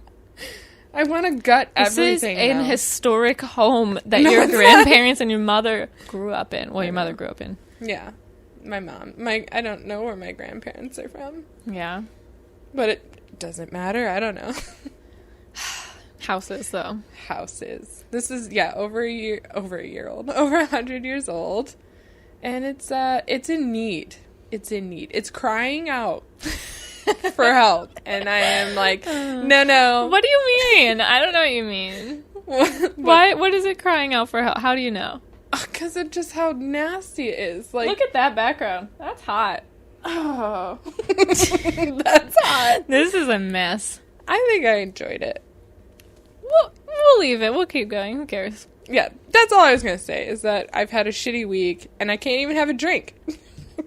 I want to gut everything. This is an historic home that your grandparents and your mother grew up in. Well, your mother grew up in. Yeah, my mom. I don't know where my grandparents are from. Yeah, but it doesn't matter. I don't know. Houses, though. Houses. This is, over a year old. Over 100 years old. And it's in need. It's in need. It's crying out for help. And I am like, no. What do you mean? I don't know what you mean. Why? What is it crying out for help? How do you know? Because of just how nasty it is. Like, look at that background. That's hot. Oh. That's hot. This is a mess. I think I enjoyed it. We'll leave it. We'll keep going. Who cares? Yeah, that's all I was going to say, is that I've had a shitty week, and I can't even have a drink.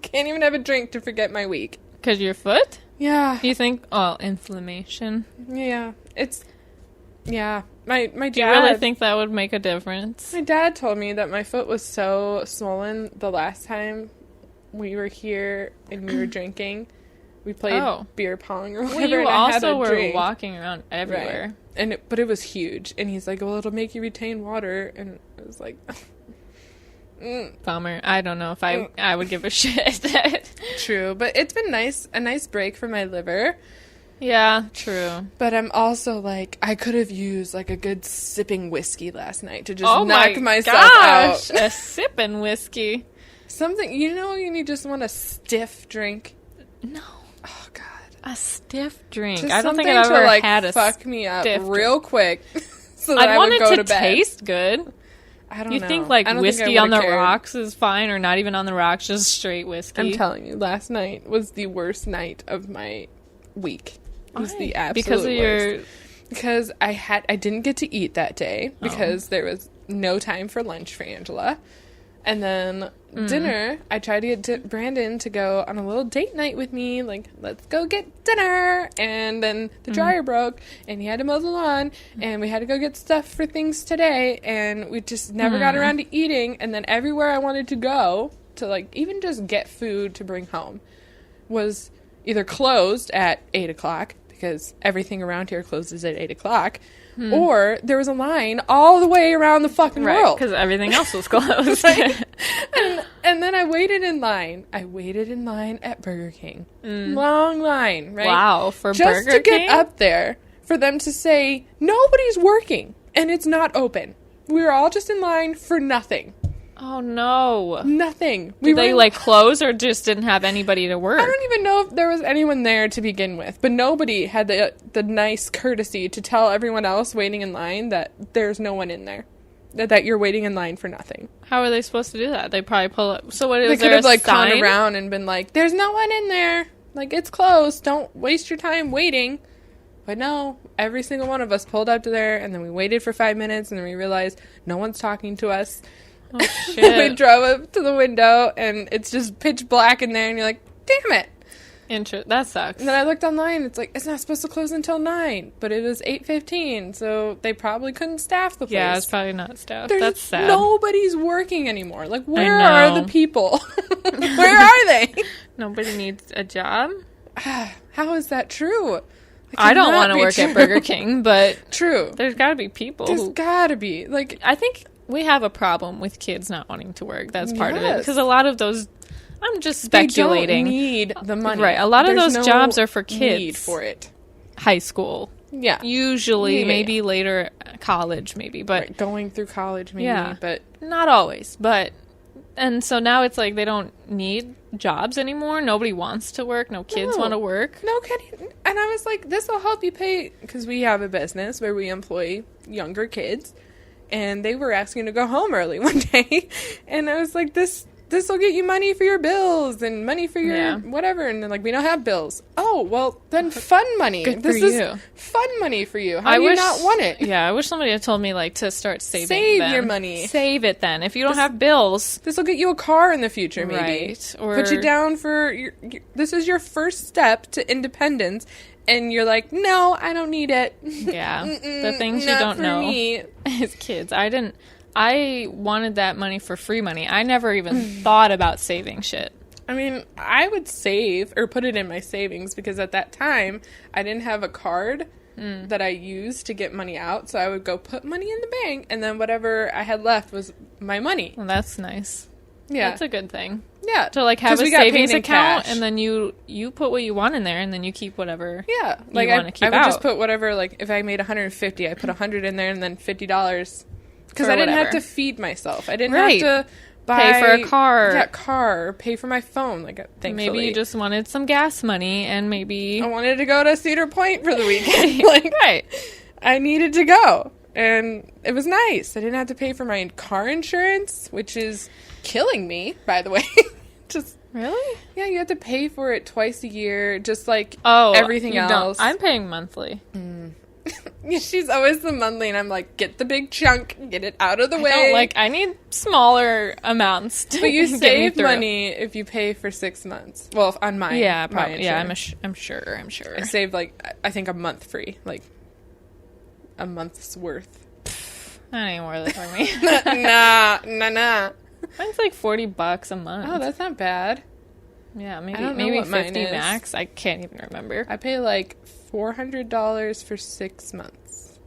Can't even have a drink to forget my week. Because your foot? Yeah. You think? Oh, inflammation. Yeah. My dad... Do you really think that would make a difference? My dad told me that my foot was so swollen the last time we were here and we were drinking. We played beer pong or whatever. Well, you and also I were drink. walking around everywhere. Right. But it was huge. And he's like, well, it'll make you retain water. And I was like... Bummer. I don't know if I would give a shit. True. But it's been a nice break for my liver. Yeah, true. But I'm also like, I could have used like a good sipping whiskey last night to just knock myself out. A sipping whiskey. Something, you just want a stiff drink. No. Oh, God. A stiff drink. Just I don't think I've ever had a fuck me up real drink. Quick so that I would go to bed. Taste good. I don't know. You think whiskey on the rocks is fine, or not even on the rocks, just straight whiskey? I'm telling you, last night was the worst night of my week. It was the absolute worst. Because I didn't get to eat that day because there was no time for lunch for Angela. And then dinner, I tried to get Brandon to go on a little date night with me, like, let's go get dinner. And then the dryer broke, and he had to mow the lawn, and we had to go get stuff for things today, and we just never got around to eating. And then everywhere I wanted to go to, like, even just get food to bring home was either closed at 8 o'clock, because everything around here closes at 8 o'clock, or there was a line all the way around the fucking world. Because everything else was closed. and then I waited in line. At Burger King. Long line, right? Wow, for Burger King? Just to get King? up there for them to say, nobody's working, and it's not open. We were all just in line for nothing. Oh, no. Nothing. Did they, close or just didn't have anybody to work? I don't even know if there was anyone there to begin with, but nobody had the nice courtesy to tell everyone else waiting in line that there's no one in there, that you're waiting in line for nothing. How are they supposed to do that? They probably pull up. So what is they there? They could have, gone around and been like, there's no one in there. Like, it's closed. Don't waste your time waiting. But no, every single one of us pulled up to there, and then we waited for 5 minutes, and then we realized no one's talking to us. Oh, shit. We drove up to the window, and it's just pitch black in there, and you're like, damn it. That sucks. And then I looked online, it's like, it's not supposed to close until 9, but it was 8:15, so they probably couldn't staff the place. Yeah, it's probably not staffed. That's sad. Nobody's working anymore. Like, where are the people? Where are they? Nobody needs a job? How is that true? I don't want to work at Burger King, but true. There's got to be people. There's got to be. Like, I think we have a problem with kids not wanting to work. That's part of it. Because a lot of those, I'm just speculating. They don't need the money. Right. A lot of those jobs are for kids. Need for it. High school. Yeah. Usually, maybe later college, maybe. But going through college, maybe. But not always. And so now it's like they don't need jobs anymore. Nobody wants to work. No kids want to work. No kidding. And I was like, this will help you pay, because we have a business where we employ younger kids, and they were asking to go home early one day, and I was like, this will get you money for your bills and money for your whatever, and they're like, we don't have bills. Oh, well, then fun money. This is fun money for you. How do you not want it? Yeah, I wish somebody had told me, to start saving. Save your money. Save it then. If you don't have bills. This will get you a car in the future, maybe. Right. Or put you down for, this is your first step to independence, and you're like, no, I don't need it. Yeah. The things you don't know as kids. I wanted that money for free money. I never even thought about saving shit. I mean, I would save or put it in my savings because at that time, I didn't have a card that I used to get money out. So I would go put money in the bank, and then whatever I had left was my money. Well, that's nice. Yeah. That's a good thing. Yeah. To like have a we got paid savings in account, cash. and then you put what you want in there, and then you keep whatever. Yeah, like want to keep I would out. just put whatever. Like if I made 150, I put 100 in there, and then $50 because I didn't whatever. have to feed myself. I didn't Right. have to buy Pay for a car. Yeah, car. Pay for my phone. Like thankfully, Maybe you just wanted some gas money, and maybe I wanted to go to Cedar Point for the weekend. Like right. I needed to go, and it was nice. I didn't have to pay for my car insurance, which is killing me, by the way. Just Really? yeah, you have to pay for it twice a year, just like Oh, everything you else. I'm paying monthly. Yeah, she's always the monthly, and I'm like, get the big chunk, get it out of the way. I need smaller amounts to But you get me save through. money if you pay for 6 months. Well, on mine. Yeah, my probably. Yeah, insurance. I'm sure. I saved I think a month free, like a month's worth. That ain't worth it for me. nah. Mine's like $40 a month. Oh, that's not bad. yeah, I don't know maybe what mine 50 is. max. I can't even remember. I pay like $400 for 6 months.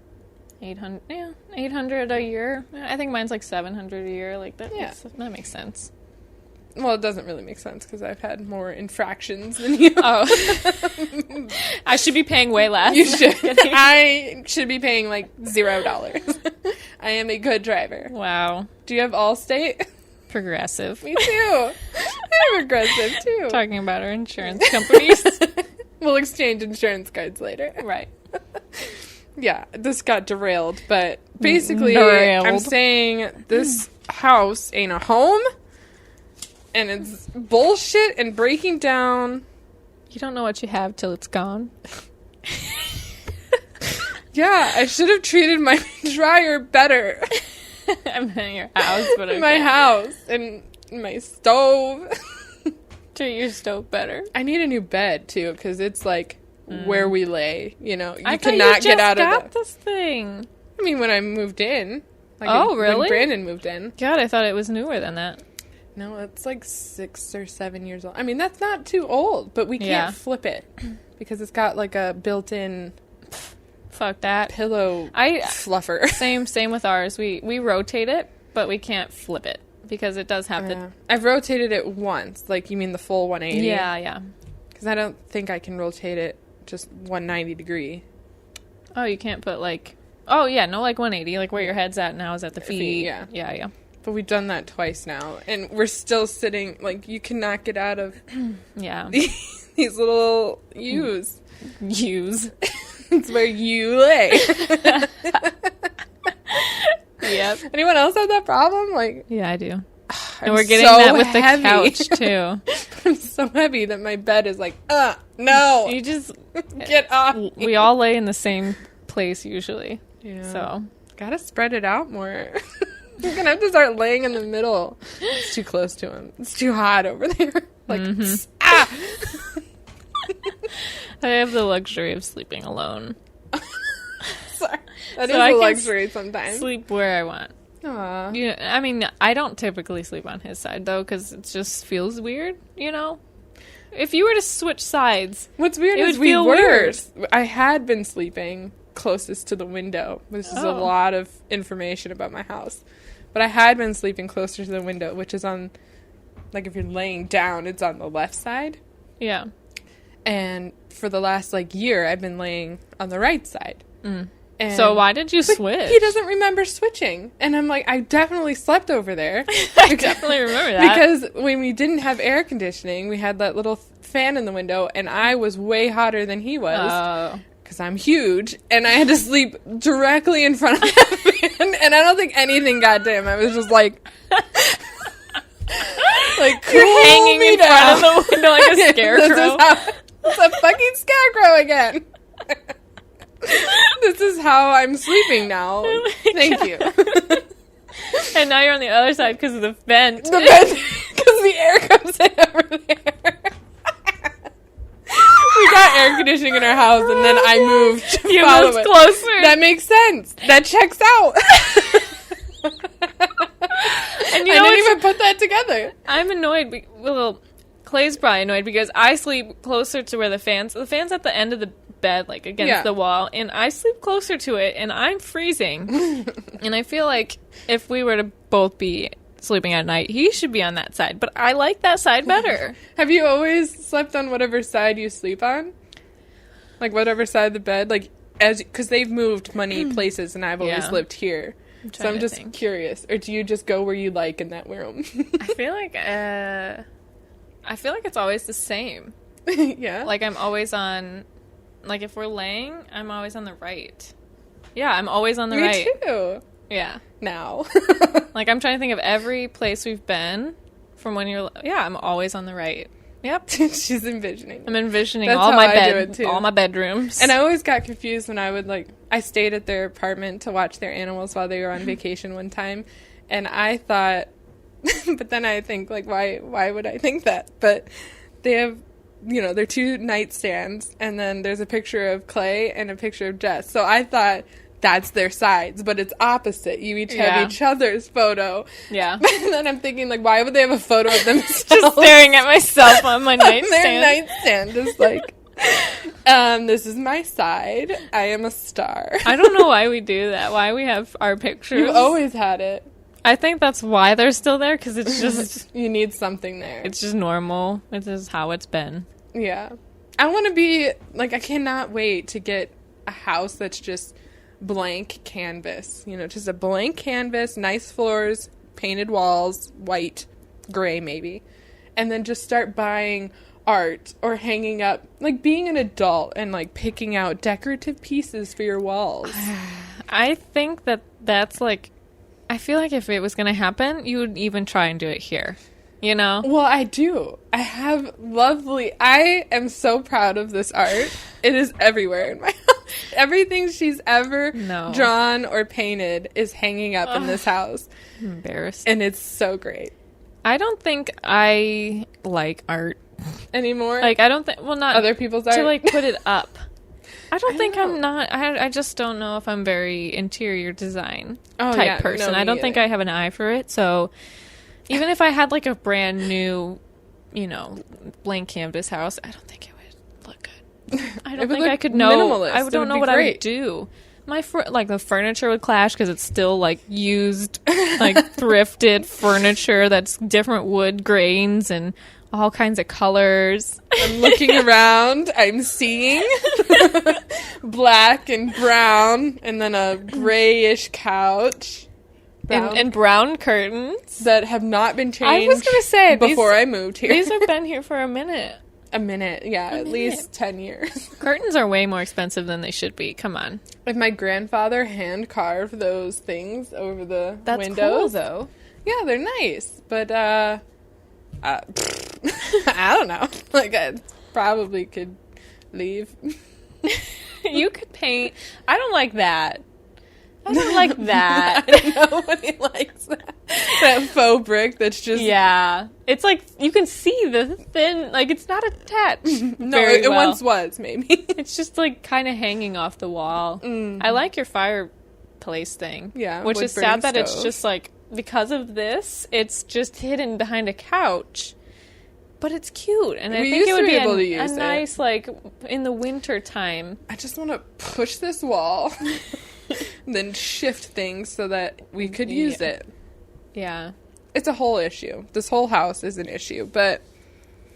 800 a year. I think mine's like 700 a year. Like that. Yeah. That makes sense. Well, it doesn't really make sense because I've had more infractions than you. Oh, I should be paying way less. You should. I should be paying like $0. I am a good driver. Wow, Do you have Allstate? progressive. Me too. I'm aggressive too. Talking about our insurance companies. We'll exchange insurance cards later. Right. Yeah, this got derailed, but basically, Derailed. I'm saying this house ain't a home, and it's bullshit and breaking down. You don't know what you have till it's gone. Yeah, I should have treated my dryer better. I'm in your house, but okay. My house and my stove. Treat your stove better. I need a new bed too, because it's like where we lay. You know, you I thought cannot you get just out got of the. this thing. I mean, when I moved in. Like Oh, when really? Brandon moved in. God, I thought it was newer than that. No, it's like 6 or 7 years old. I mean, that's not too old, but we can't Yeah. flip it because it's got like a built-in Fuck that. pillow I fluffer. same with ours. We rotate it, but we can't flip it because it does have Yeah. I've rotated it once. Like, you mean the full 180? the yeah. Because I don't think I can rotate it just 190 degree. Oh, you can't put like no, like 180, like where your head's at now is at the feet. Yeah. But we've done that twice now, and we're still sitting, like, you cannot get out of Yeah. these little U's. Use. It's where you lay. Yep. Anyone else have that problem? Like, Yeah, I do. I'm And we're getting so that with the heavy. couch too. I'm so heavy that my bed is like, no, You just get off. we all lay in the same place usually. Yeah. So Gotta spread it out more. You're gonna have to start laying in the middle. It's too close to him. It's too hot over there. Like, I have the luxury of sleeping alone. sorry. That So is I a can luxury sometimes. Sleep where I want. Aw. I mean, I don't typically sleep on his side though, because it just feels weird. You know, if you were to switch sides, What's weird It is would we feel were. weird. I had been sleeping closest to the window. This is a Oh. lot of information about my house. But I had been sleeping closer to the window, which is on, like, if you're laying down, it's on the left side. yeah. And for the last, like, year, I've been laying on the right side. And So why did you but switch? He doesn't remember switching. And I'm like, I definitely slept over there. I definitely remember that. Because when we didn't have air conditioning, we had that little fan in the window, and I was way hotter than he was. Oh. Because I'm huge, and I had to sleep directly in front of that fan, and I don't think anything got to him. I was just like, You're hanging in front of the window like a scarecrow. It's a fucking scarecrow again. This is how I'm sleeping now. Oh Thank you. And now you're on the other side because of the vent. Because the air comes in over there. We got air conditioning in our house, and then I moved to You follow moved it. closer. That makes sense. That checks out. And you I know didn't what's- even put that together. I'm annoyed. Well, Clay's probably annoyed because I sleep closer to where the fan's at the end of the bed, like against Yeah. the wall, and I sleep closer to it, and I'm freezing. And I feel like if we were to both be sleeping at night, he should be on that side. But I like that side better. Have you always slept on whatever side you sleep on? Like, whatever side of the bed? Like, because they've moved many places, and I've always lived here. So I'm just curious. Or do you just go where you like in that room? I feel like it's always the same. Yeah? Like, I'm always on... Like, if we're laying, I'm always on the right. Yeah, I'm always on the right. Me too. Yeah. Now. Like, I'm trying to think of every place we've been from when you're... Yeah, I'm always on the right. Yep. She's envisioning. I'm envisioning all my bedrooms. And I always got confused when I would, like... I stayed at their apartment to watch their animals while they were on vacation one time. And I thought... but then I think, like, why would I think that? But they have... You know, they're 2 nightstands, and then there's a picture of Clay and a picture of Jess. So I thought that's their sides, but it's opposite. You each have each other's photo. Yeah. And then I'm thinking, like, why would they have a photo of themselves? Just staring at myself on my nightstand. Their nightstand is like, this is my side. I am a star. I don't know why we do that. Why we have our pictures. You always had it. I think that's why they're still there, because it's just... You need something there. It's just normal. It's just how it's been. Yeah. I want to be, like, I cannot wait to get a house that's just blank canvas. You know, just a blank canvas, nice floors, painted walls, white, gray maybe. And then just start buying art or hanging up, like being an adult and, like, picking out decorative pieces for your walls. I think that's, like... I feel like if it was going to happen, you would even try and do it here. You know? Well, I do. I am so proud of this art. It is everywhere in my house. Everything she's ever drawn or painted is hanging up in this house. I'm embarrassed. And it's so great. I don't think I like art anymore. Like, I don't think, well, not other people's art. To, like, put it up. I'm not, I just don't know if I'm very interior design type person. I don't think I have an eye for it, so... Even if I had, like, a brand new, you know, blank canvas house, I don't think it would look good. I don't think I could know. Minimalist. I don't know what I would do. Like, the furniture would clash because it's still, like, used, like, thrifted furniture that's different wood grains and all kinds of colors. I'm looking around. I'm seeing black and brown and then a grayish couch. And brown curtains that have not been changed. I was going to say before I moved here. These have been here for a minute. At least 10 years. Curtains are way more expensive than they should be. Come on. If my grandfather hand carved those things over the windows, cool, though. Yeah, they're nice, but I don't know. Like, I probably could leave. You could paint. I don't like that. I don't like that. I don't know nobody likes that. That faux brick that's just... Yeah. It's like, you can see the thin... Like, it's not attached. No, it once was, maybe. It's just, like, kind of hanging off the wall. Mm-hmm. I like your fireplace thing. Yeah. Which is sad that it's just, like, because of this, it's just hidden behind a couch. But it's cute. And I think it would be a nice, like, in the winter time. I just want to push this wall... then shift things so that we could use it. Yeah. It's a whole issue. This whole house is an issue, but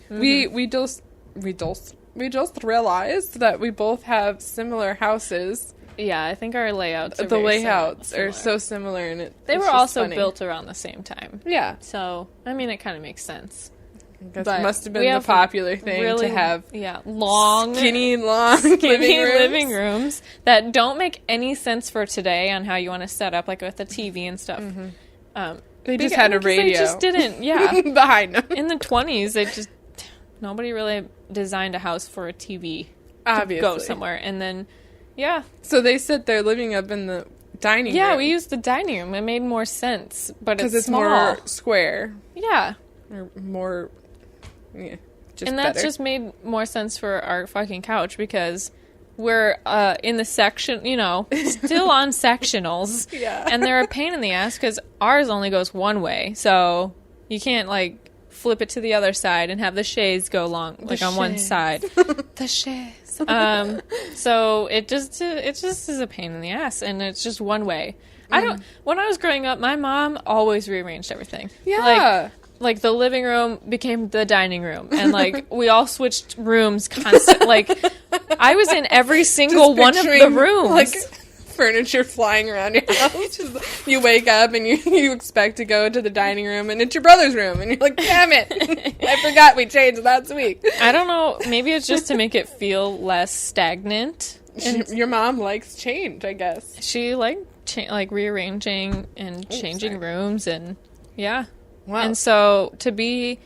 we just realized that we both have similar houses. Yeah, I think our layouts are so similar, and they were also built around the same time. Yeah. So, I mean, it kind of makes sense. It must have been the popular thing to have skinny living rooms that don't make any sense for today on how you want to set up, like with the TV and stuff. Mm-hmm. They just had a radio. They just didn't, behind them. In the 20s, nobody really designed a house for a TV Obviously. To go somewhere. And then, So they sit there living up in the dining room. Yeah, we used the dining room. It made more sense, but it's small. More square. Yeah. Or more... Yeah, and that's just made more sense for our fucking couch because we're in the section, you know, still on sectionals. Yeah. And they're a pain in the ass because ours only goes one way. So you can't, like, flip it to the other side and have the shades go along, like, on one side. The shades. So it just is a pain in the ass, and it's just one way. When I was growing up, my mom always rearranged everything. Yeah. Like the living room became the dining room, and like we all switched rooms constantly. Like I was in every single one of the rooms. Like furniture flying around your house. You wake up and you expect to go to the dining room, and it's your brother's room, and you're like, damn it, I forgot we changed last week. I don't know. Maybe it's just to make it feel less stagnant. Your mom likes change, I guess. She like rearranging and changing rooms, and yeah. Wow. And so to be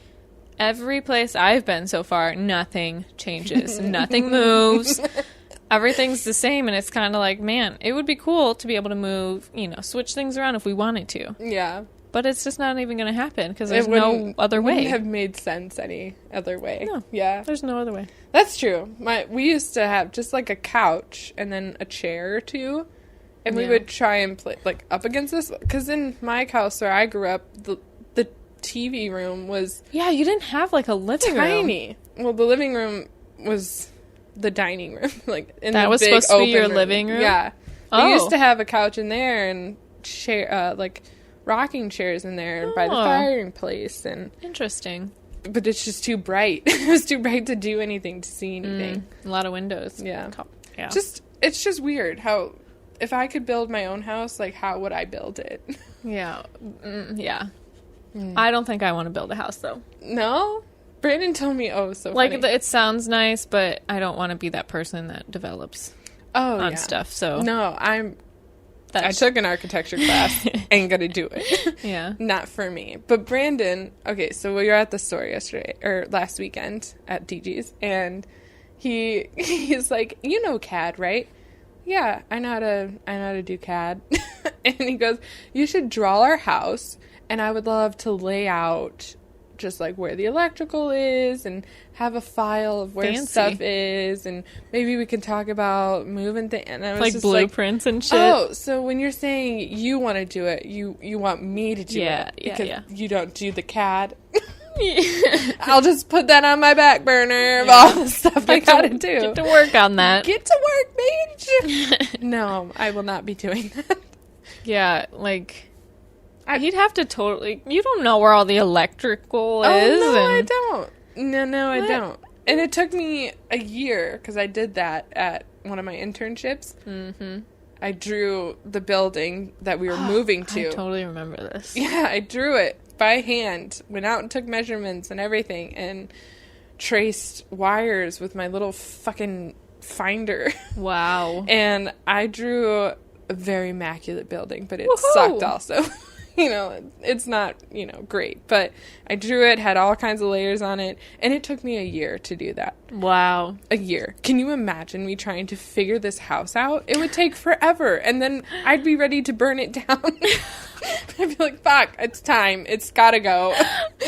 every place I've been so far, nothing changes, nothing moves. Everything's the same, and it's kind of like, man, it would be cool to be able to move, switch things around if we wanted to. Yeah. But it's just not even going to happen because there's no other way. It wouldn't have made sense any other way. No. Yeah. There's no other way. That's true. We used to have just like a couch and then a chair or two, and we would try and play like up against this. Because in my house where I grew up, the TV room was... Yeah, you didn't have like a living room. Tiny. Well, the living room was... the dining room, like in that the was big supposed to be your room. living room. Yeah, we used to have a couch in there and chair, like rocking chairs in there by the fireplace. And interesting, but it's just too bright. It was too bright to do anything, to see anything. A lot of windows. Yeah. It's just weird how if I could build my own house, like how would I build it? Yeah, I don't think I want to build a house though. No. Brandon told me, so like funny. It sounds nice, but I don't want to be that person that develops on stuff. So no, I took an architecture class. Ain't gonna do it. Yeah, not for me. But Brandon, okay, so we were at the store last weekend at DG's, and he's like, CAD, right? Yeah, I know how to do CAD. And he goes, you should draw our house, and I would love to lay out just like where the electrical is and have a file of where stuff is, and maybe we can talk about moving things. And I was like just blueprints and shit. Oh, so when you're saying you want to do it, you want me to do it because you don't do the CAD. I'll just put that on my back burner of all the stuff I gotta do. Get to work on that. Get to work, bitch. No, I will not be doing that. Yeah, like... You'd have to totally... You don't know where all the electrical is. No, I don't. No, I don't. And it took me a year, because I did that at one of my internships. Mm-hmm. I drew the building that we were moving to. I totally remember this. Yeah, I drew it by hand. Went out and took measurements and everything, and traced wires with my little fucking finder. Wow. And I drew a very immaculate building, but it sucked also. It's not, great. But I drew it, had all kinds of layers on it, and it took me a year to do that. Wow. A year. Can you imagine me trying to figure this house out? It would take forever, and then I'd be ready to burn it down. I'd be like, fuck, it's time. It's gotta go.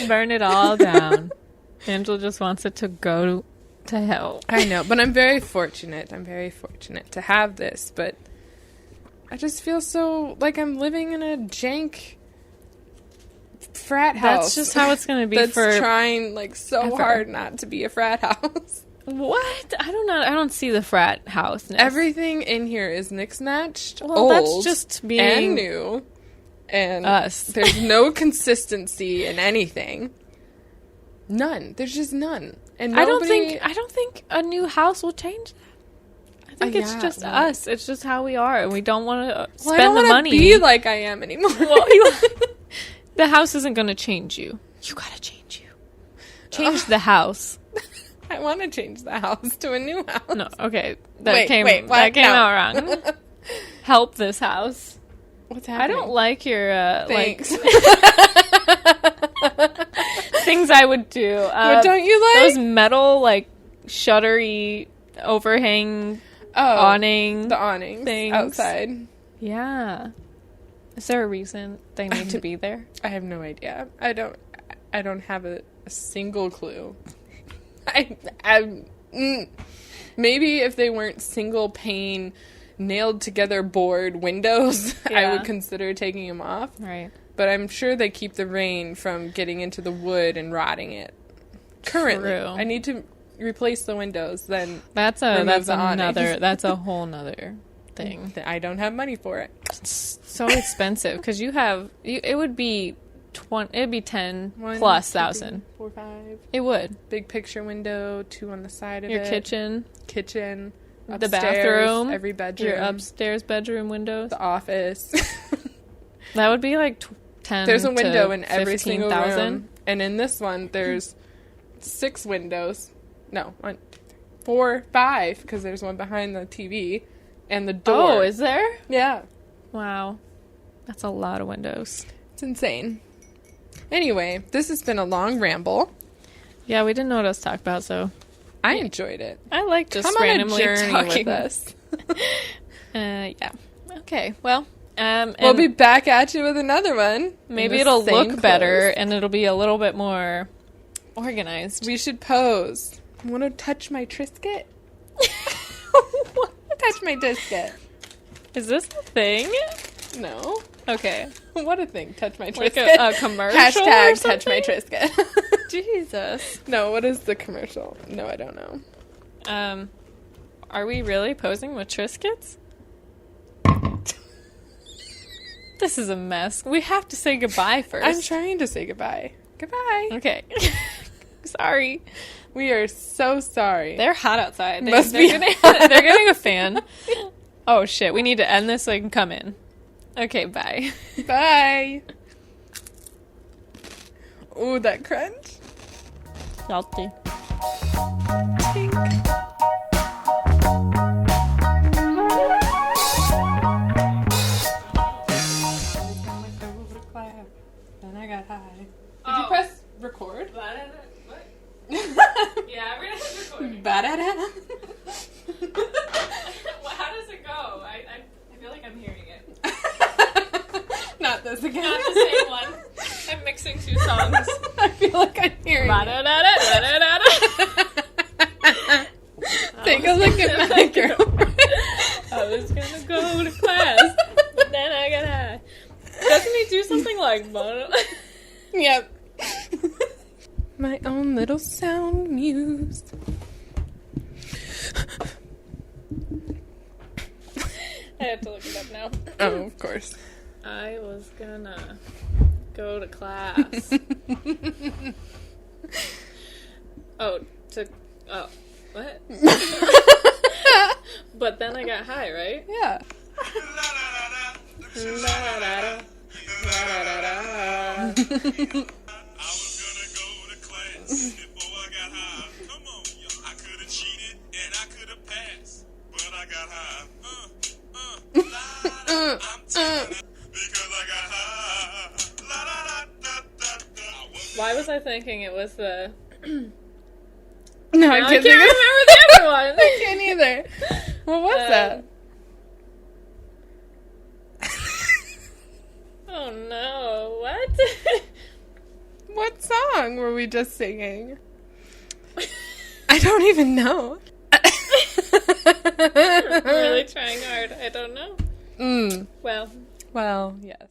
Burn it all down. Angela just wants it to go to hell. I know, but I'm very fortunate. To have this, but I just feel so like I'm living in a jank frat house. That's just how it's going to be. That's for trying so hard not to be a frat house. What? I don't know. I don't see the frat house. Everything in here is mixed-matched, old, that's just being and new, and us. There's no consistency in anything. None. There's just none. And I don't think a new house will change that. I think it's just us. It's just how we are, and we don't want to spend the money. I don't be like I am anymore. The house isn't going to change you. You got to change you. Change the house. I want to change the house to a new house. No, okay. That came out wrong. Help this house. What's happening? I don't like your Thanks. things I would do. What don't you like? Those metal shuttery overhang awning. The awnings things outside. Yeah. Is there a reason they need to be there? I have no idea. I don't have a single clue. Maybe if they weren't single pane nailed together board windows, I would consider taking them off. Right. But I'm sure they keep the rain from getting into the wood and rotting it. Currently, True. I need to replace the windows. Then that's a whole nother thing. I don't have money for it. It's so expensive because it would be 10 plus thousand. 4, 5. It would. Big picture window, 2 on the side of Your it. kitchen, upstairs, the bathroom, every bedroom, your upstairs bedroom windows, the office. That would be like 10. There's a window in every 15, single 000. room, and in this one, there's 6 windows. No, 4, 5, because there's one behind the TV, and the door. Oh, is there? Yeah. Wow, that's a lot of windows. It's insane. Anyway, this has been a long ramble. Yeah, we didn't know what else to talk about, so I enjoyed it. I like just Come randomly on a journey talking with us. Yeah. Okay. Well, we'll be back at you with another one. Maybe it'll look better and it'll be a little bit more organized. We should pose. Want to touch my Triscuit? Touch my Triscuit. Is this a thing? No. Okay. What a thing. Touch my Triscuit. Like a commercial Hashtag or touch my Triscuit. Jesus. No, what is the commercial? No, I don't know. Are we really posing with Triscuits? This is a mess. We have to say goodbye first. I'm trying to say goodbye. Goodbye. Okay. Sorry. We are so sorry. They're hot outside. They're getting a fan. Oh, shit. We need to end this so I can come in. Okay, bye. Bye. Ooh, that crunch. Salty. Tink. Then I got high. Did you press record? What? Yeah, we're gonna hit recording. Ba-da-da. Well, how does it go? I feel like I'm hearing it. Not this again. Not the same one. I'm mixing 2 songs. I feel like I'm hearing Take a look at my girl. I was gonna go to class, but then I got high. Doesn't he do something like mono? Yep. My own little sound muse. I have to look it up now. Oh, of course. I was gonna go to class. What? But then I got high, right? Yeah. I was gonna go to class before I got high. Come on, yo. I could have cheated and I could have passed, but I got high. I'm telling you, because I got high. Why was I thinking it was the... No, I can't can't think of remember the other one. I can't either. What was that? Oh no, what? What song were we just singing? I don't even know. I'm really trying hard. I don't know. Mm. Well, Well, yes.